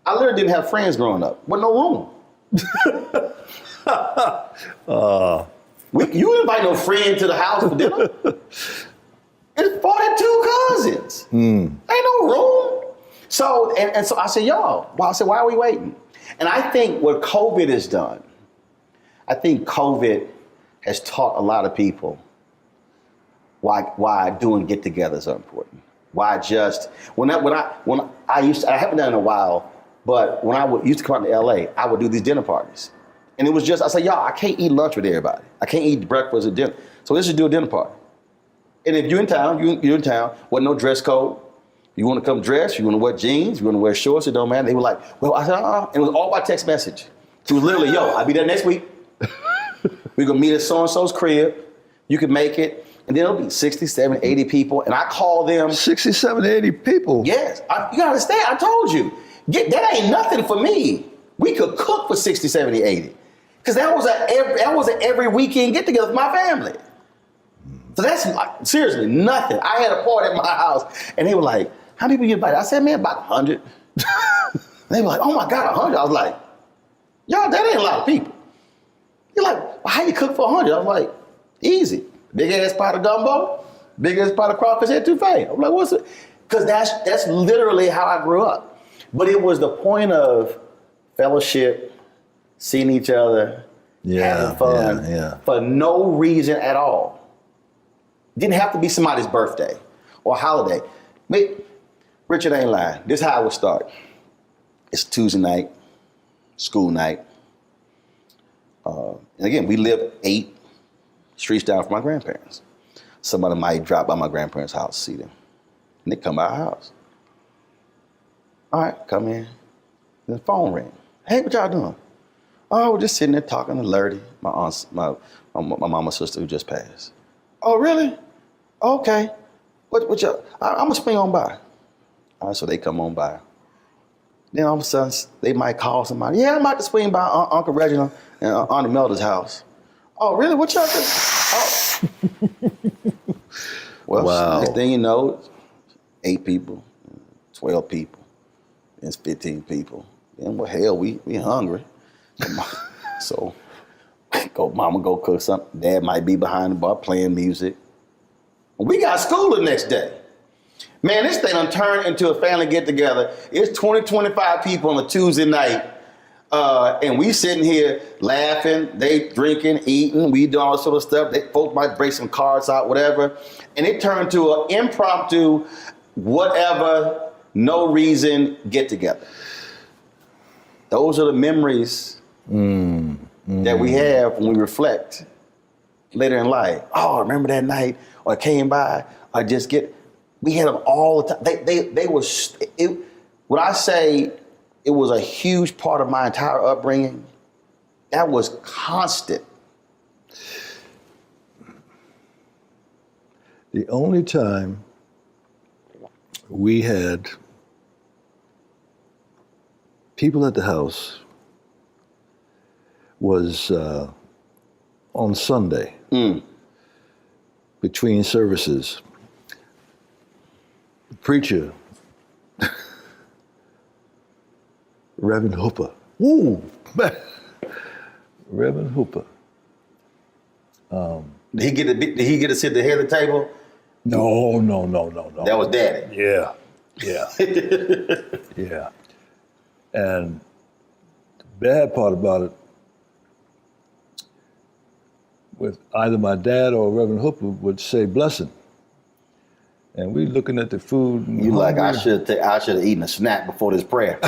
I literally didn't have friends growing up. Wasn't no room. You invite no friend to the house for dinner. It's 42 cousins. Ain't no room. So, and so I said, y'all, why are we waiting? And I think what COVID has done, I think COVID has taught a lot of people why doing get-togethers are important. Why just I haven't done it in a while, but when I used to come out to LA, I would do these dinner parties, and it was just I said, y'all, I can't eat lunch with everybody. I can't eat breakfast or dinner, so let's just do a dinner party. And if you're in town, you're in town. Wasn't no dress code. You want to come dressed? You want to wear jeans? You want to wear shorts? It don't matter. They were like, well, I said, and it was all by text message. So it was literally, yo, I'll be there next week. We're going to meet at so-and-so's crib. You can make it. And then it'll be 60, 70, 80 people. And I call them. 60, 70, 80 people? Yes. You got to understand. I told you. That ain't nothing for me. We could cook for 60, 70, 80. Because that was an every weekend get-together with my family. So that's like, seriously nothing. I had a party at my house. And they were like, how many people you invited? I said, man, about 100. They were like, oh my God, 100. I was like, y'all, that ain't a lot of people. You're like, well, how you cook for 100? I was like, easy. Big ass pot of gumbo, big ass pot of crawfish etouffee. I'm like, what's it? Because that's literally how I grew up. But it was the point of fellowship, seeing each other, having fun, for no reason at all. Didn't have to be somebody's birthday or holiday. Richard ain't lying. This is how it would start. It's Tuesday night, school night. And again, we live 8 streets down from my grandparents. Somebody might drop by my grandparents' house, see them. And they come by our house. All right, come in. The phone ring. Hey, what y'all doing? Oh, we're just sitting there talking to Lurdy, my aunt, my mama's sister who just passed. Oh, really? Okay. What y'all? I'm gonna swing on by. All right, so they come on by. Then all of a sudden, they might call somebody. Yeah, I'm about to swing by Uncle Reginald and Auntie Melda's house. Oh, really? What y'all do? Oh. Well, wow. Next thing you know, 8 people, 12 people, it's 15 people. Then, well, hell, we hungry. So, mama go cook something. Dad might be behind the bar playing music. We got school the next day. Man, this thing done turned into a family get-together. It's 20, 25 people on a Tuesday night. And we sitting here laughing, they drinking, eating, we do all sort of stuff. Folks might break some cards out, whatever. And it turned to an impromptu, whatever, no reason get-together. Those are the memories that we have when we reflect later in life. Oh, I remember that night, or I came by, or we had them all the time. They were, when I say it was a huge part of my entire upbringing, that was constant. The only time we had people at the house was on Sunday between services. The preacher, Reverend Hooper. Woo! Reverend Hooper. Did he get to sit at the head of the table? No. That was Daddy. Yeah. Yeah. And the bad part about it, with either my dad or Reverend Hooper would say blessing. And we looking at the food. And you like, I should have eaten a snack before this prayer.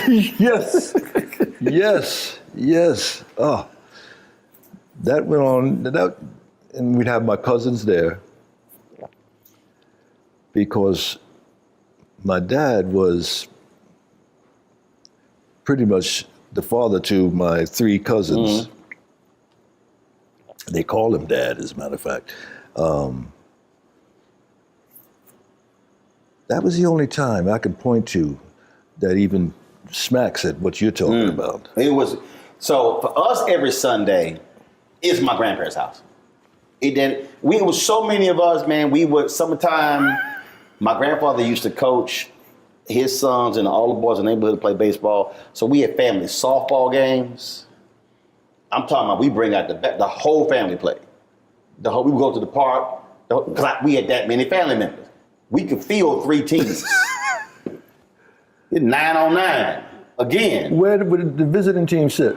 Yes. Oh, that went on. And we'd have my cousins there because my dad was pretty much the father to my 3 cousins. They call him Dad, as a matter of fact. That was the only time I can point to that even smacks at what you're talking about. It was, so for us every Sunday is my grandparents' house. It was so many of us, man, summertime, my grandfather used to coach his sons and all the boys in the neighborhood to play baseball. So we had family softball games. I'm talking about we bring out the whole family play. We would go to the park, because we had that many family members. We could field 3 teams. It's 9 on 9 again. Where would the visiting team sit?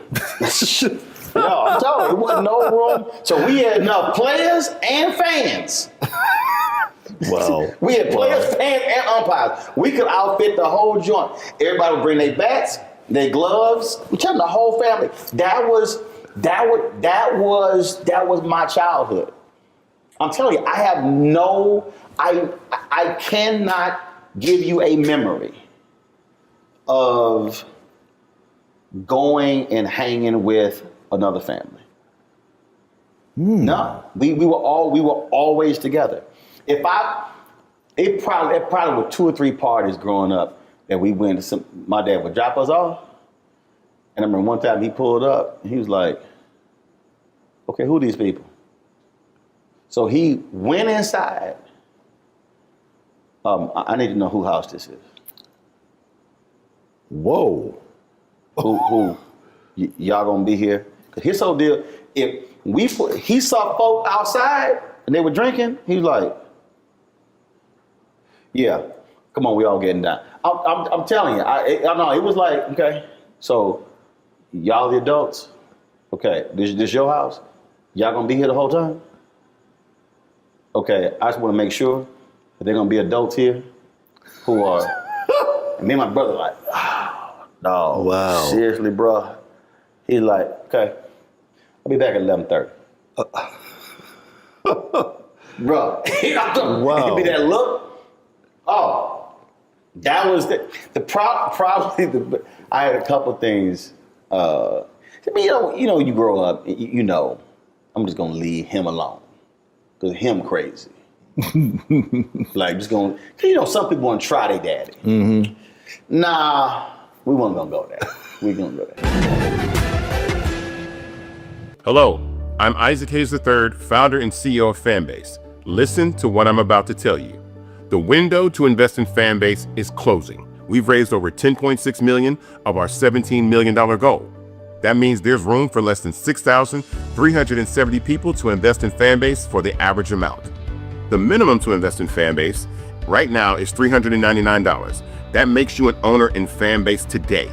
No, I'm telling you, it wasn't no room. So we had enough players and fans. Wow. We had players, fans, and umpires. We could outfit the whole joint. Everybody would bring their bats, their gloves. We telling the whole family. That was my childhood. I'm telling you, I cannot give you a memory of going and hanging with another family. No, we were always together. It probably were 2 or 3 parties growing up that we went to. My dad would drop us off, and I remember one time he pulled up and he was like, "Okay, who are these people?" So he went inside. I need to know whose house this is. Whoa. Who y'all gonna be here? Cause his whole deal, he saw folk outside and they were drinking, he was like, yeah, come on, we all getting down. I'm telling you, I know, it was like, okay, so y'all the adults, okay, this your house? Y'all gonna be here the whole time? Okay, I just wanna make sure that they're gonna be adults here who are, and me and my brother like, no, wow. Seriously, bro. He's like, okay, I'll be back at 11:30. Bro, wow. Give me that look. Oh, that was probably I had a couple things. I mean, you grow up, you know, I'm just gonna leave him alone because him crazy. Like just gonna, some people want to try their daddy. Mm-hmm. Nah. We weren't gonna go there. We're gonna go there. Hello, I'm Isaac Hayes III, founder and CEO of Fanbase. Listen to what I'm about to tell you. The window to invest in Fanbase is closing. We've raised over $10.6 million of our $17 million goal. That means there's room for less than 6,370 people to invest in Fanbase for the average amount. The minimum to invest in Fanbase right now is $399. That makes you an owner in Fanbase today.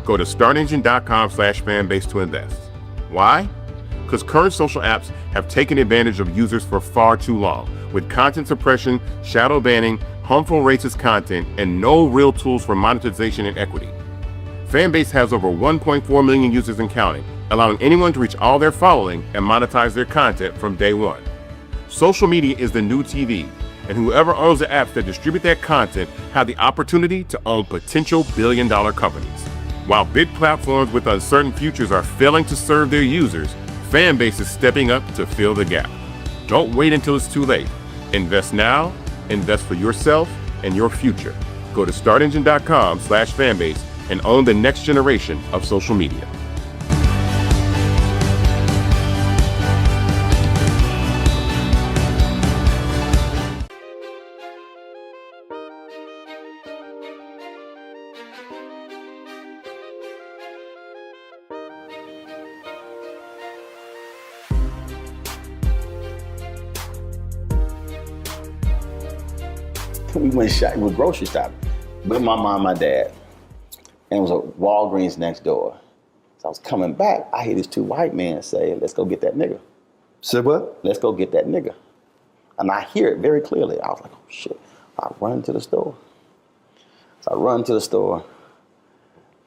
Go to startengine.com/fanbase to invest. Why? Because current social apps have taken advantage of users for far too long, with content suppression, shadow banning, harmful racist content, and no real tools for monetization and equity. Fanbase has over 1.4 million users and counting, allowing anyone to reach all their following and monetize their content from day one. Social media is the new TV, and whoever owns the apps that distribute that content have the opportunity to own potential billion-dollar companies. While big platforms with uncertain futures are failing to serve their users, Fanbase is stepping up to fill the gap. Don't wait until it's too late. Invest now, invest for yourself and your future. Go to startengine.com/fanbase and own the next generation of social media. We went grocery shopping with my mom and my dad. And it was a Walgreens next door. So I was coming back, I hear these 2 white men say, let's go get that nigga. Said what? Let's go get that nigga. And I hear it very clearly. I was like, oh shit. I run to the store. So I run to the store.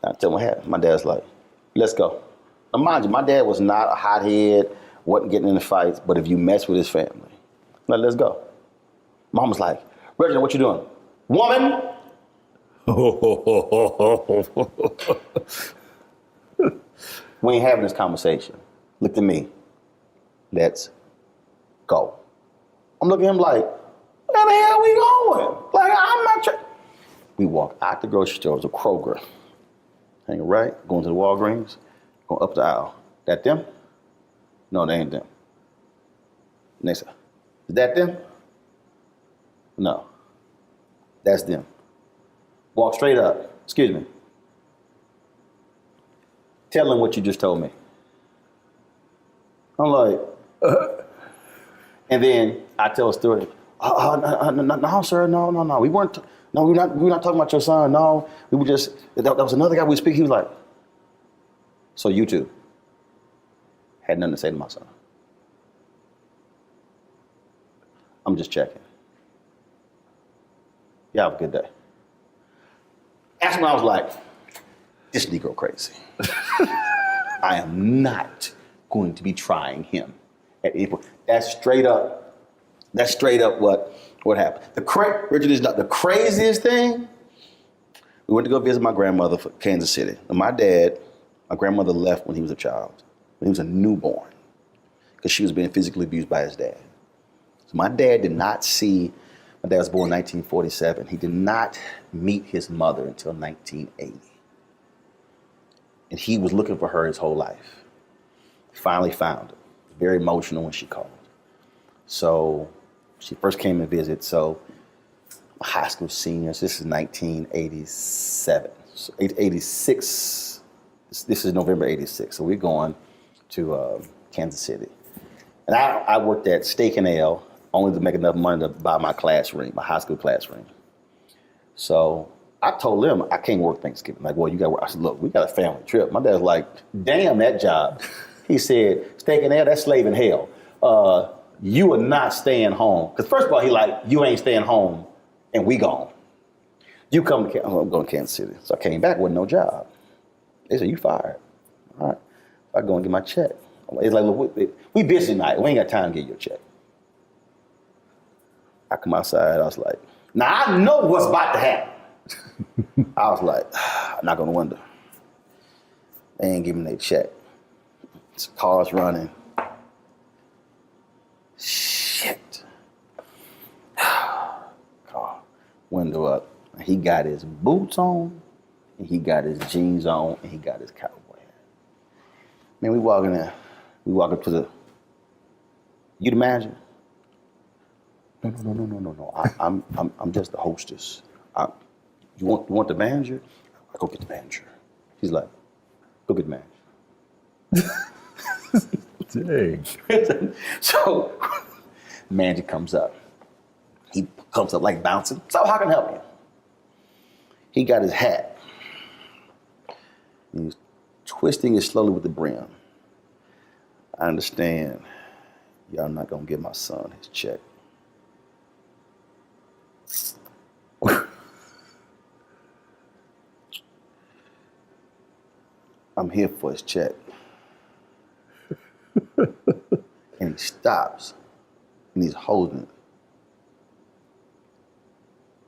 I tell my dad's like, let's go. Now mind you, my dad was not a hothead, wasn't getting into fights, but if you mess with his family, like, let's go. Mom was like, Reginald, what you doing? Woman! We ain't having this conversation. Look at me. Let's go. I'm looking at him like, where the hell we going? Like, I'm not trying. We walk out the grocery store. It was a Kroger. Hanging right, going to the Walgreens, going up the aisle. That them? No, they ain't them. Next, is that them? No. That's them. Walk straight up. Excuse me. Tell them what you just told me. I'm like, And then I tell a story. No, sir, no. We weren't talking about your son. No, we were just, that was another guy we speak. He was like, so you two had nothing to say to my son. I'm just checking. Yeah, have a good day. That's when I was like, this Negro crazy. I am not going to be trying him at any point. That's straight up what happened. Richard is not the craziest thing. We went to go visit my grandmother for Kansas City. And my grandmother left when he was a child, when he was a newborn, because she was being physically abused by his dad. So my dad was born in 1947. He did not meet his mother until 1980. And he was looking for her his whole life. Finally found her. Very emotional when she called. So she first came to visit. So high school seniors, this is 1987, so 86. This is November 86. So we're going to Kansas City. And I worked at Steak and Ale only to make enough money to buy my class ring, my high school class ring. So I told them I can't work Thanksgiving. Like, well, you got to work. I said, look, we got a family trip. My dad's like, damn that job. He said, Steak and Ale, that's slave in hell. You are not staying home. Because first of all, he like, you ain't staying home and we gone. You come to I'm going to Kansas City. So I came back with no job. They said, you fired. All right. So I go and get my check. It's like, look, we busy tonight. We ain't got time to get your check. I come outside. I was like, now I know what's about to happen. I was like, I knock on the window. They ain't giving me their check. Cars running. Shit. Car, window up. He got his boots on, and he got his jeans on, and he got his cowboy hat. Man, we walk in there. We walk up to the, you the manager? No. I'm just the hostess. You want the manager? I go get the manager. He's like, go get the manager. Dang. So, manager comes up. He comes up like bouncing. So how can I help you? He got his hat. He's twisting it slowly with the brim. I understand y'all not gonna give my son his check. I'm here for his check. And he stops and he's holding it.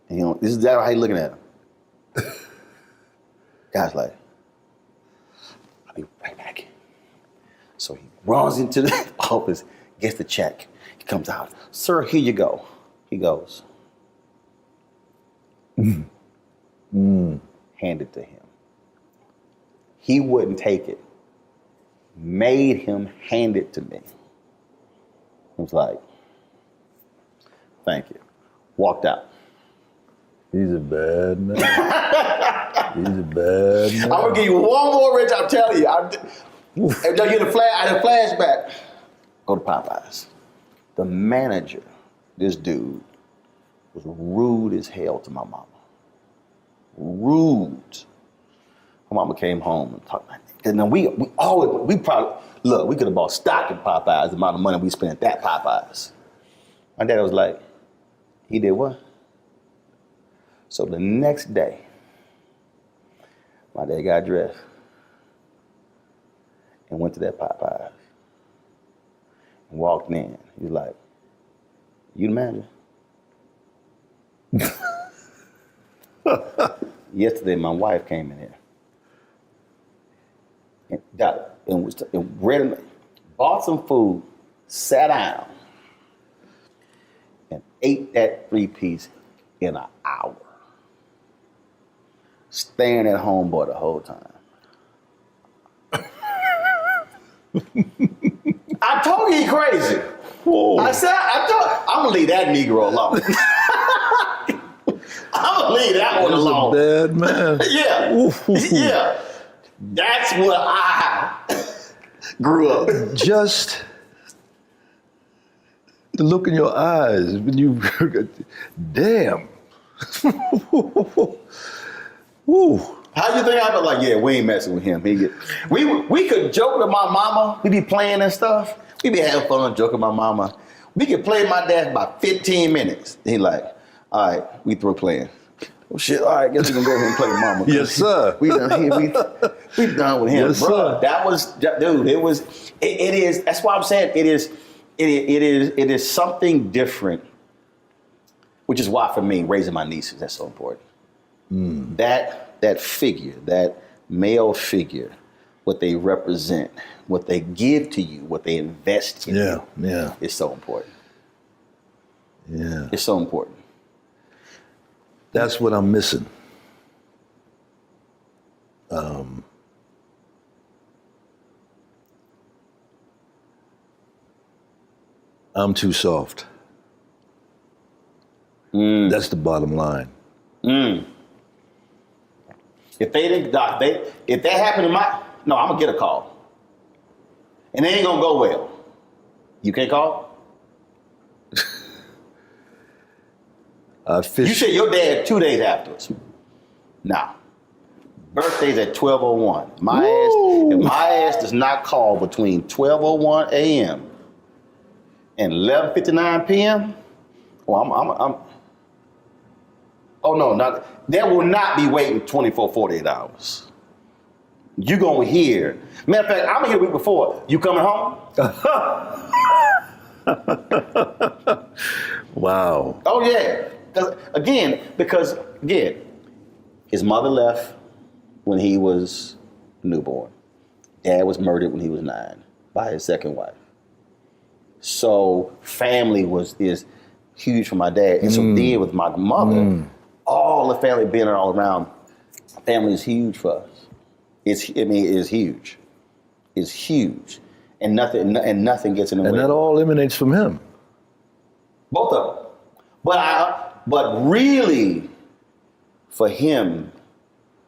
And this is how he's looking at him. Guy's like, I'll be right back. So he runs into the office, gets the check. He comes out, sir, here you go. He goes, hand it to him. He wouldn't take it. Made him hand it to me. He was like, thank you. Walked out. He's a bad man. He's a bad man. I'm gonna give you one more, Rich. I'm telling you. I had a flashback. Go to Popeyes. The manager, this dude, was rude as hell to my mama. Rude. My mama came home and talked like that. And then we could have bought stock in Popeyes, the amount of money we spent at that Popeyes. My dad was like, he did what? So the next day, my dad got dressed and went to that Popeyes and walked in. He was like, you the manager? Yesterday, my wife came in here and bought some food, sat down, and ate that 3-piece in an hour. Staring at homeboy the whole time. I told you he crazy. Whoa. I'm gonna leave that Negro alone. I'm gonna leave that one alone. Bad man. Yeah. Yeah. That's what I grew up. Just The look in your eyes when you, damn. Woo. How you think I felt like, yeah, we ain't messing with him. We could joke with my mama. We be playing and stuff. We be having fun joking with my mama. We could play my dad for about 15 minutes. He like, all right, we through playing. Oh shit, all right, guess we gonna go ahead and play with mama. Yes, sir. We done with him. Yes, bro. sir. That was, dude, it is, that's why I'm saying it is something different, which is why for me, raising my nieces, that's so important. That figure, that male figure, what they represent, what they give to you, what they invest in you, is so important. Yeah. It's so important. That's what I'm missing. I'm too soft. That's the bottom line. If they didn't, if that happened to I'm gonna get a call, and it ain't gonna go well. You can't call. You said your dad 2 days afterwards. Nah. Birthday's at 12:01. If my ass does not call between 12:01 a.m. and 11:59 p.m., there will not be waiting 24, 48 hours. You gonna hear. Matter of fact, I'm gonna hear a week before. You coming home? Wow. Oh yeah. Because his mother left when he was newborn. Dad was murdered when he was 9 by his second wife. So family is huge for my dad. And so then with my mother, all the family being all around, family is huge for us. It's huge. It's huge. And nothing gets in the way. And that all emanates from him. Both of them. But really for him,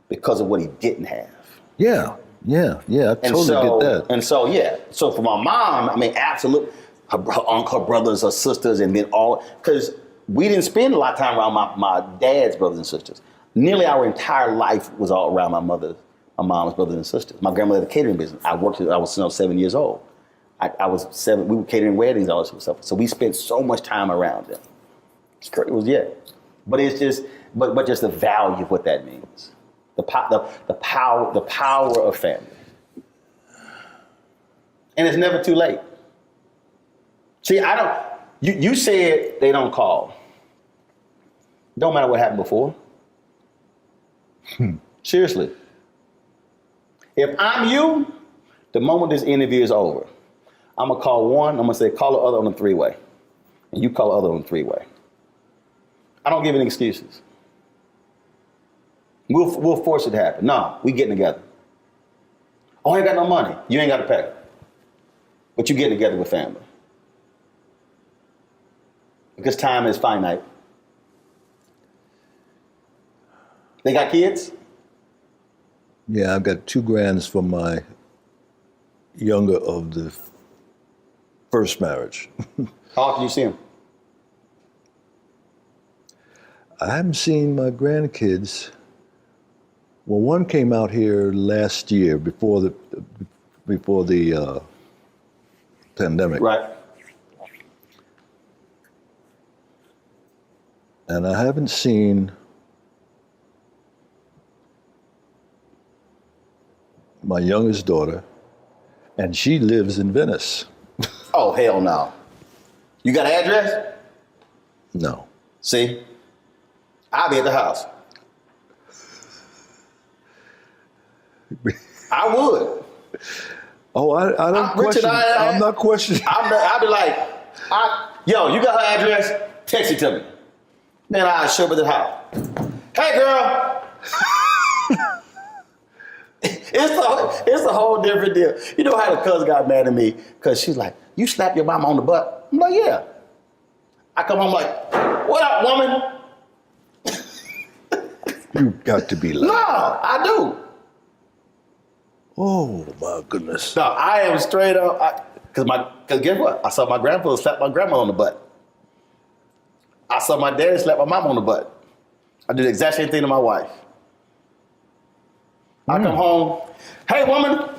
because of what he didn't have. Yeah, I totally get that. And so, so for my mom, I mean, absolutely, her brothers, her sisters, and then because we didn't spend a lot of time around my dad's brothers and sisters. Nearly our entire life was all around my mom's brothers and sisters. My grandmother had a catering business. I was 7 years old. I was 7, we were catering weddings, all this sort of stuff. So we spent so much time around them. It was, but it's just, but just the value of what that means. The power of family. And it's never too late. See, you said they don't call. Don't matter what happened before. Seriously. If I'm you, the moment this interview is over, I'm gonna call one, I'm gonna say, call the other on the 3-way. And you call the other on the 3-way. I don't give any excuses. We'll force it to happen. No, we getting together. Oh, I ain't got no money. You ain't got to pay. But you getting together with family. Because time is finite. They got kids? Yeah, I've got 2 grands from my younger of the first marriage. How often do you see them? I haven't seen my grandkids. Well, one came out here last year before the pandemic. Right. And I haven't seen my youngest daughter, and she lives in Venice. Oh, hell no. You got an address? No. See? I'll be at the house. I would. Oh, I don't question. I'm not questioning. I'll be like, yo, you got her address? Text it to me. Then I'll show up at the house. Hey, girl. It's a whole different deal. You know how the cousin got mad at me because she's like, you slapped your mama on the butt? I'm like, yeah. I come home like, what up, woman? You got to be lying. No, I do. Oh, my goodness. No, I am straight up. Cause guess what? I saw my grandfather slap my grandma on the butt. I saw my daddy slap my mom on the butt. I did the exact same thing to my wife. I come home, hey woman.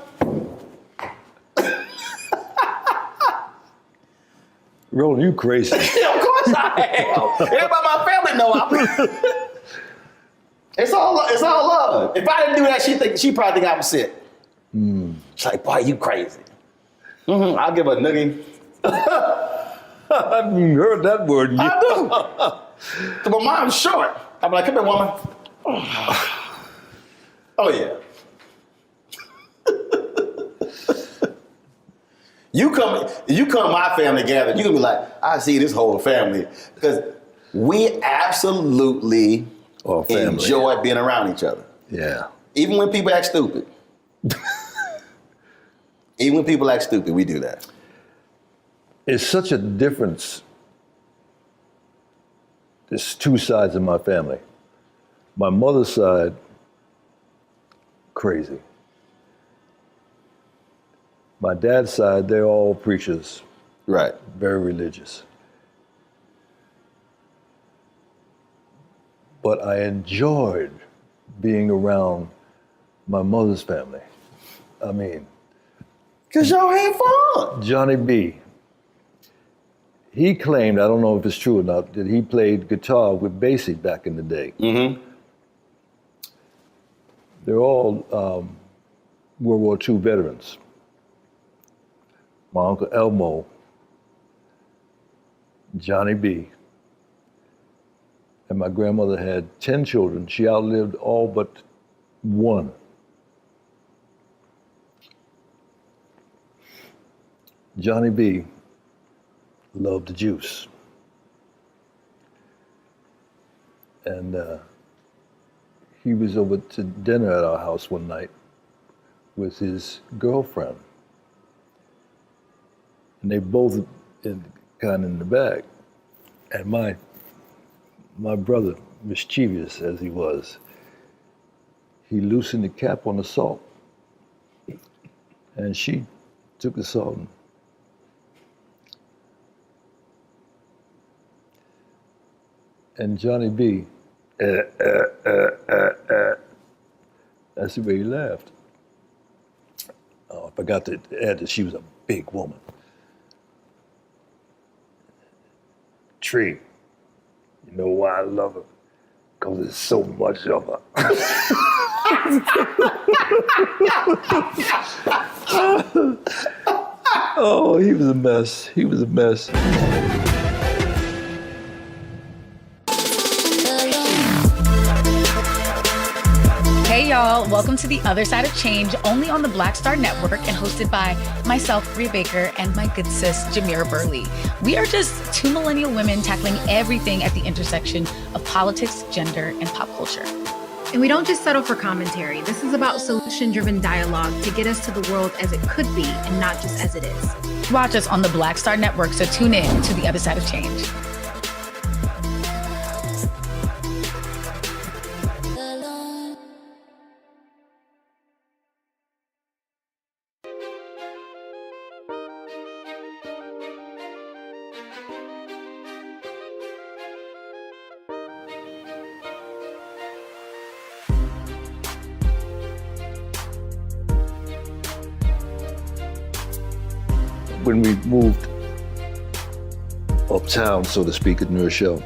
Roland, you crazy. Yeah, of course I am. Everybody in my family know I'm. It's all love. If I didn't do that, she probably think I'm sick. She's like, boy, you crazy. I'll give her a noogie. You heard that word. I do. So my mom's short. I'm like, come here, woman. Oh yeah. You come to my family gathering, you're gonna be like, I see this whole family. Because we absolutely enjoy being around each other. Yeah. Even when people act stupid. Even when people act stupid, we do that. It's such a difference. There's two sides of my family. My mother's side, crazy. My dad's side, they're all preachers. Right. Very religious. But I enjoyed being around my mother's family. I mean, because y'all had fun. Johnny B. He claimed, I don't know if it's true or not, that he played guitar with Basie back in the day. Mm-hmm. They're all World War II veterans. My Uncle Elmo, Johnny B. And my grandmother had 10 children. She outlived all but one. Johnny B. loved the juice. And he was over to dinner at our house one night with his girlfriend. And they both kind of in the bag. And my brother, mischievous as he was, he loosened the cap on the salt. And she took the salt and Johnny B, that's the way he laughed. Oh, I forgot to add that she was a big woman. Tree, you know why I love her? Because there's so much of her. Oh, he was a mess. He was a mess. Hey y'all, welcome to The Other Side of Change, only on the Black Star Network and hosted by myself, Rhea Baker, and my good sis, Jamira Burley. We are just two millennial women tackling everything at the intersection of politics, gender, and pop culture. And we don't just settle for commentary. This is about solution-driven dialogue to get us to the world as it could be and not just as it is. Watch us on the Black Star Network, so tune in to The Other Side of Change. When we moved uptown, so to speak, at New Rochelle,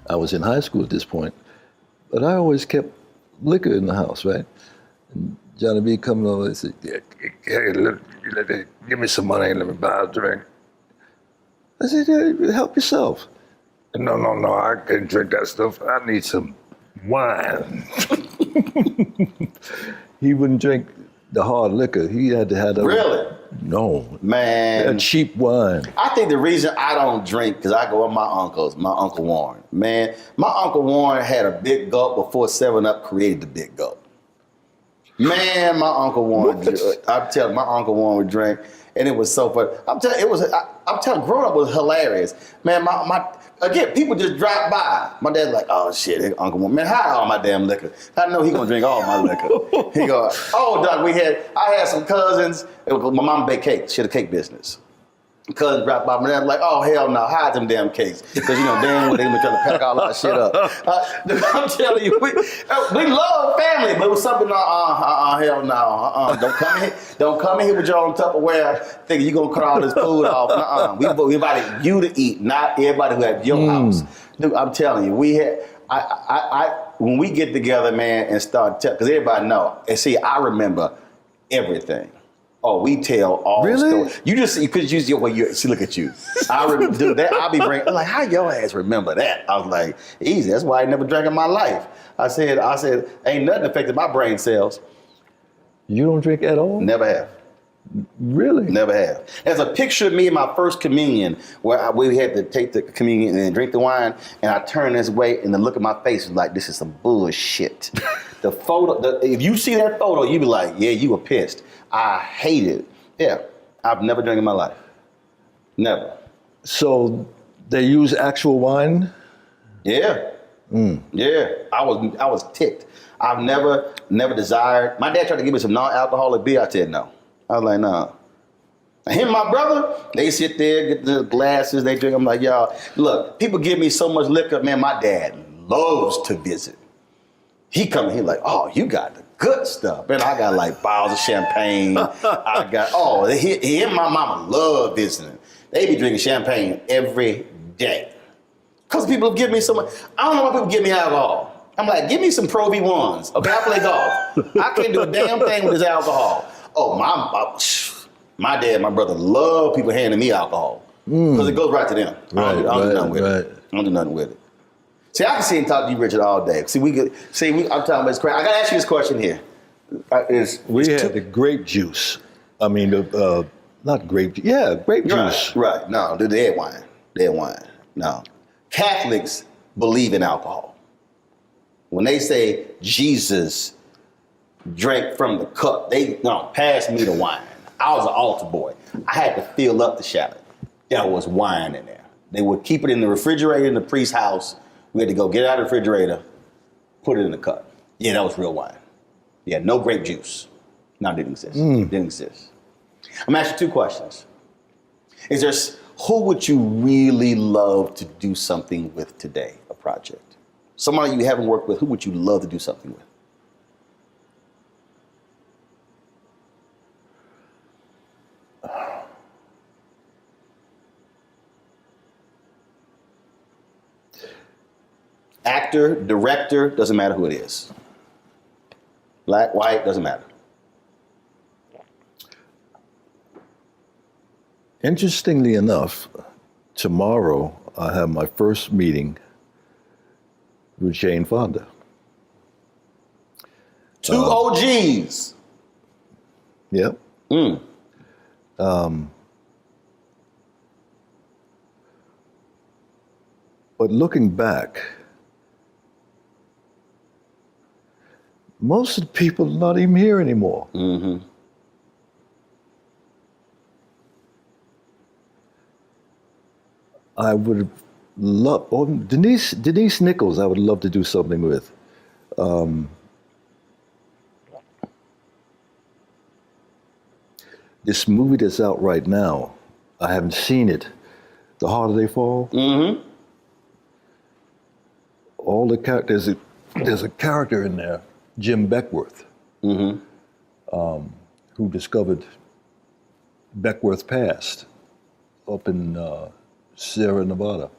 I was in high school at this point, but I always kept liquor in the house, right? And Johnny B coming over and said, hey, look, give me some money and let me buy a drink. I said, yeah, help yourself. No, I can't drink that stuff. I need some wine. He wouldn't drink the hard liquor. He had to have Really? No. Man. That cheap wine. I think the reason I don't drink, because I go with my uncles, my Uncle Warren. Man, my Uncle Warren had a big gulp before 7-Up created the big gulp. Man, my Uncle Warren, I'm telling you, my Uncle Warren would drink, and it was so funny. I'm telling, growing up was hilarious. Man, Again, people just drop by. My dad's like, oh shit, Uncle, man, hide all my damn liquor. I know he gonna drink all my liquor. He go, oh, Doc, I had some cousins. My mom baked cakes. She had a cake business. Cousins dropped by, my dad's like, oh, hell no, hide them damn cakes. Because, damn well, they gonna be trying to pack all our shit up. I'm telling you, we love family, but it was something, hell no, don't come in here with your own Tupperware thinking you're gonna cut all this food off. We invited you to eat, not everybody who at your house. Dude, I'm telling you, when we get together, man, and start, because everybody know, and see, I remember everything. Oh, we tell all stories. You could use your way. See, look at you. I remember dude, that. I'll be bringing like, how your ass remember that? I was like, easy. That's why I never drank in my life. I said, ain't nothing affected my brain cells. You don't drink at all? Never have. Really? Never have. There's a picture of me in my first communion where we had to take the communion and drink the wine, and I turned this way, and the look at my face was like, this is some bullshit. The photo, if you see that photo, you be like, yeah, you were pissed. I hate it. Yeah, I've never drank in my life. Never. So they use actual wine? Yeah. Yeah. I was ticked. I've never desired. My dad tried to give me some non-alcoholic beer. I said no. I was like, nah. Him and my brother, they sit there, get the glasses, they drink. I'm like, y'all, look, people give me so much liquor. Man, my dad loves to visit. He come here like, oh, you got the good stuff. Man, I got like bottles of champagne. I got, he and my mama love visiting. They be drinking champagne every day. Because people give me so much. I don't know why people give me alcohol. I'm like, give me some Pro V1s. Okay, I play golf. I can't do a damn thing with this alcohol. Oh, my dad, my brother love people handing me alcohol. Because it goes right to them. I don't do nothing with it. I don't do nothing with it. See, I can see and talk to you, Richard, all day. I'm talking about this crap. I got to ask you this question here. We had the grape juice. I mean, not grape juice. Yeah, grape juice. Right. No, the dead wine. Dead wine. No. Catholics believe in alcohol. When they say Jesus drank from the cup, pass me the wine. I was an altar boy. I had to fill up the shallot. There was wine in there. They would keep it in the refrigerator in the priest's house. We had to go get it out of the refrigerator, put it in the cup. Yeah, that was real wine. Yeah, no grape juice. No, it didn't exist. Didn't exist. I'm gonna ask you two questions. Who would you really love to do something with today, a project? Somebody you haven't worked with, who would you love to do something with? Actor, director, doesn't matter who it is. Black, white, doesn't matter. Interestingly enough, tomorrow I have my first meeting with Jane Fonda. Two OGs. Yep. But looking back, most of the people are not even here anymore. I would have loved, Denise Nichols, I would love to do something with. This movie that's out right now, I haven't seen it, The Harder They Fall. All the characters, there's a character in there, Jim Beckworth, who discovered Beckworth Pass up in Sierra Nevada.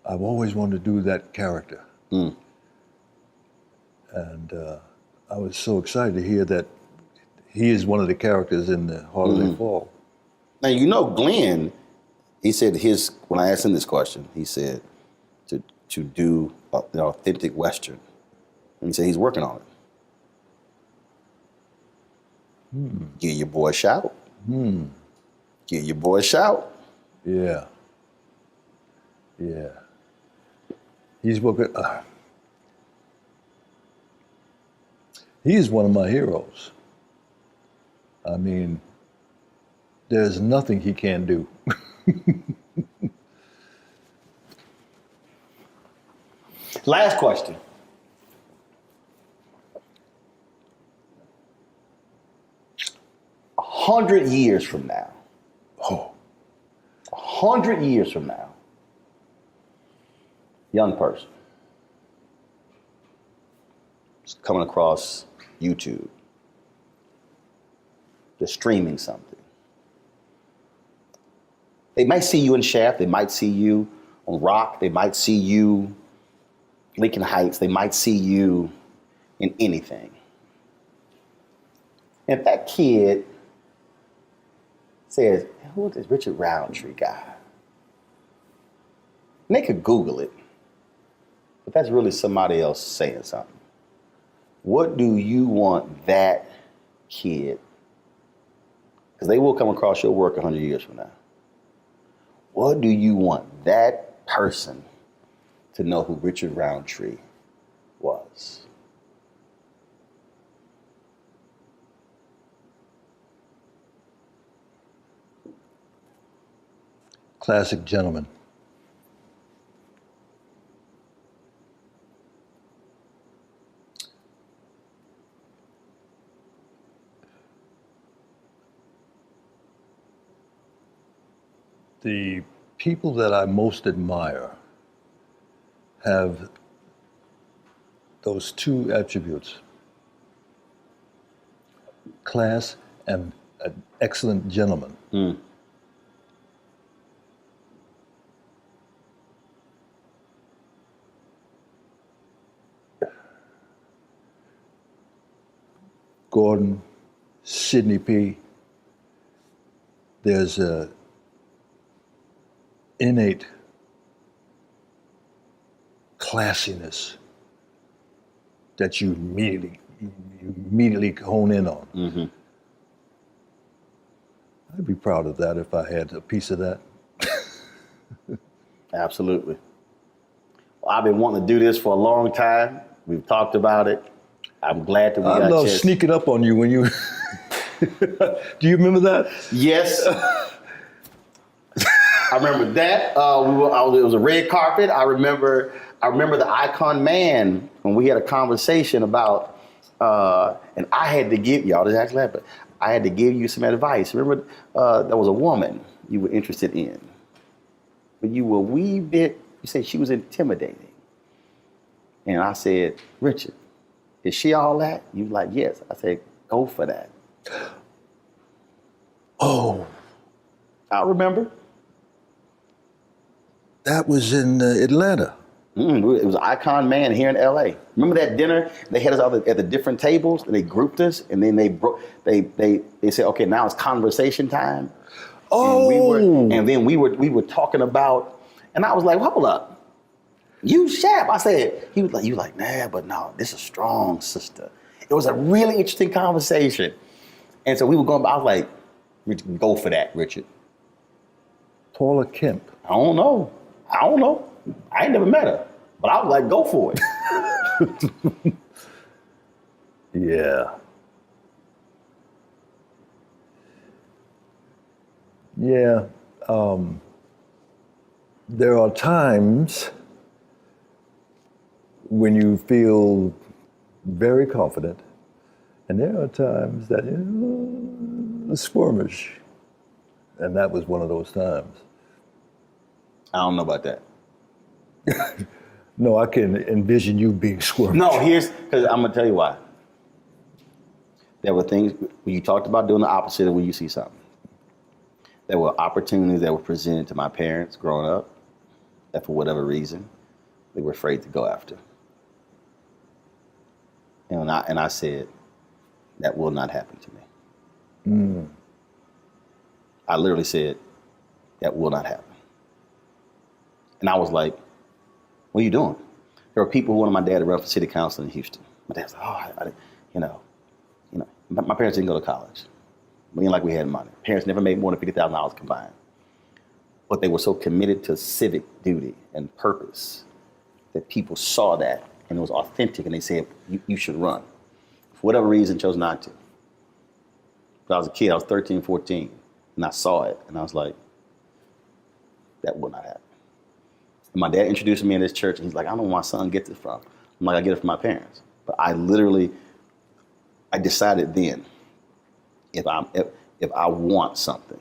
I've always wanted to do that character. And I was so excited to hear that he is one of the characters in The Harder They Fall. Now, Glenn, he said when I asked him this question, he said to do an authentic Western. And he said he's working on it. Give your boy a shout. Give your boy a shout. Yeah. He's working. He's one of my heroes. I mean, there's nothing he can't do. Last question. A 100 years from now. 100 years from now. Young person. Just coming across YouTube. They're streaming something. They might see you in Shaft. They might see you on Rock. They might see you Lincoln Heights. They might see you in anything. And if that kid says, who is this Richard Roundtree guy? And they could Google it, but that's really somebody else saying something. What do you want that kid, because they will come across your work 100 years from now. What do you want that person to know who Richard Roundtree was? Classic gentleman. The people that I most admire have those two attributes: class and an excellent gentleman. Gordon, Sidney P. There's a innate classiness that you immediately hone in on. Mm-hmm. I'd be proud of that if I had a piece of that. Absolutely. Well, I've been wanting to do this for a long time. We've talked about it. I'm glad that we got I love a chance. sneaking up on you when you. Do you remember that? Yes. I remember that. It was a red carpet. I remember the Icon Man when we had a conversation about, and I had to give y'all this actually happened. I had to give you some advice. Remember, there was a woman you were interested in, but you were a wee bit. You said she was intimidating, and I said, Richard, is she all that? You were like, yes. I said, go for that. Oh, I remember. That was in Atlanta. It was Icon Man here in LA. Remember that dinner? They had us all at the different tables, and they grouped us, and then they said, okay, now it's conversation time. Oh. And then we were talking about, and I was like, hold up. You Shap. I said, he was like, you like, nah, but no, this is strong, sister. It was a really interesting conversation. And so we were going, I was like, Richard, go for that, Richard. Paula Kemp. I don't know. I ain't never met her, but I was like, go for it. Yeah. Yeah. There are times when you feel very confident, and there are times that you're squirmish. And that was one of those times. I don't know about that. No, I can envision you being squirmish. No, because I'm gonna tell you why. There were things when you talked about doing the opposite of when you see something. There were opportunities that were presented to my parents growing up that for whatever reason, they were afraid to go after. And I said, that will not happen to me. I literally said, that will not happen. And I was like, what are you doing? There were people who wanted my dad to run for city council in Houston. My dad was like, my parents didn't go to college. We didn't like we had money. Parents never made more than $50,000 combined. But they were so committed to civic duty and purpose that people saw that and it was authentic and they said, you should run. For whatever reason, chose not to. But I was a kid, I was 13, 14, and I saw it and I was like, that will not happen. And my dad introduced me in this church, and he's like, I don't know where my son get this from. I'm like, I get it from my parents. But I decided then, if I want something,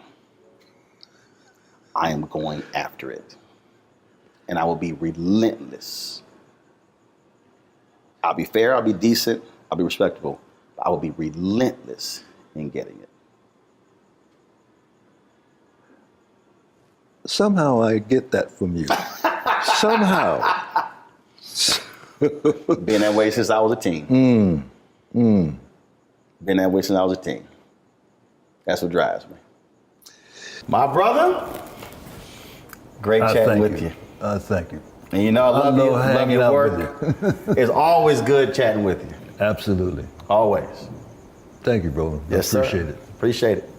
I am going after it. And I will be relentless. I'll be fair, I'll be decent, I'll be respectable, but I will be relentless in getting it. Somehow I get that from you. Somehow. Been that way since I was a teen. Been that way since I was a teen. That's what drives me. My brother, great chatting with you. Thank you. And you know, I love you. Love your work. It's always good chatting with you. Absolutely. Always. Thank you, brother. Yes, I appreciate it. Appreciate it.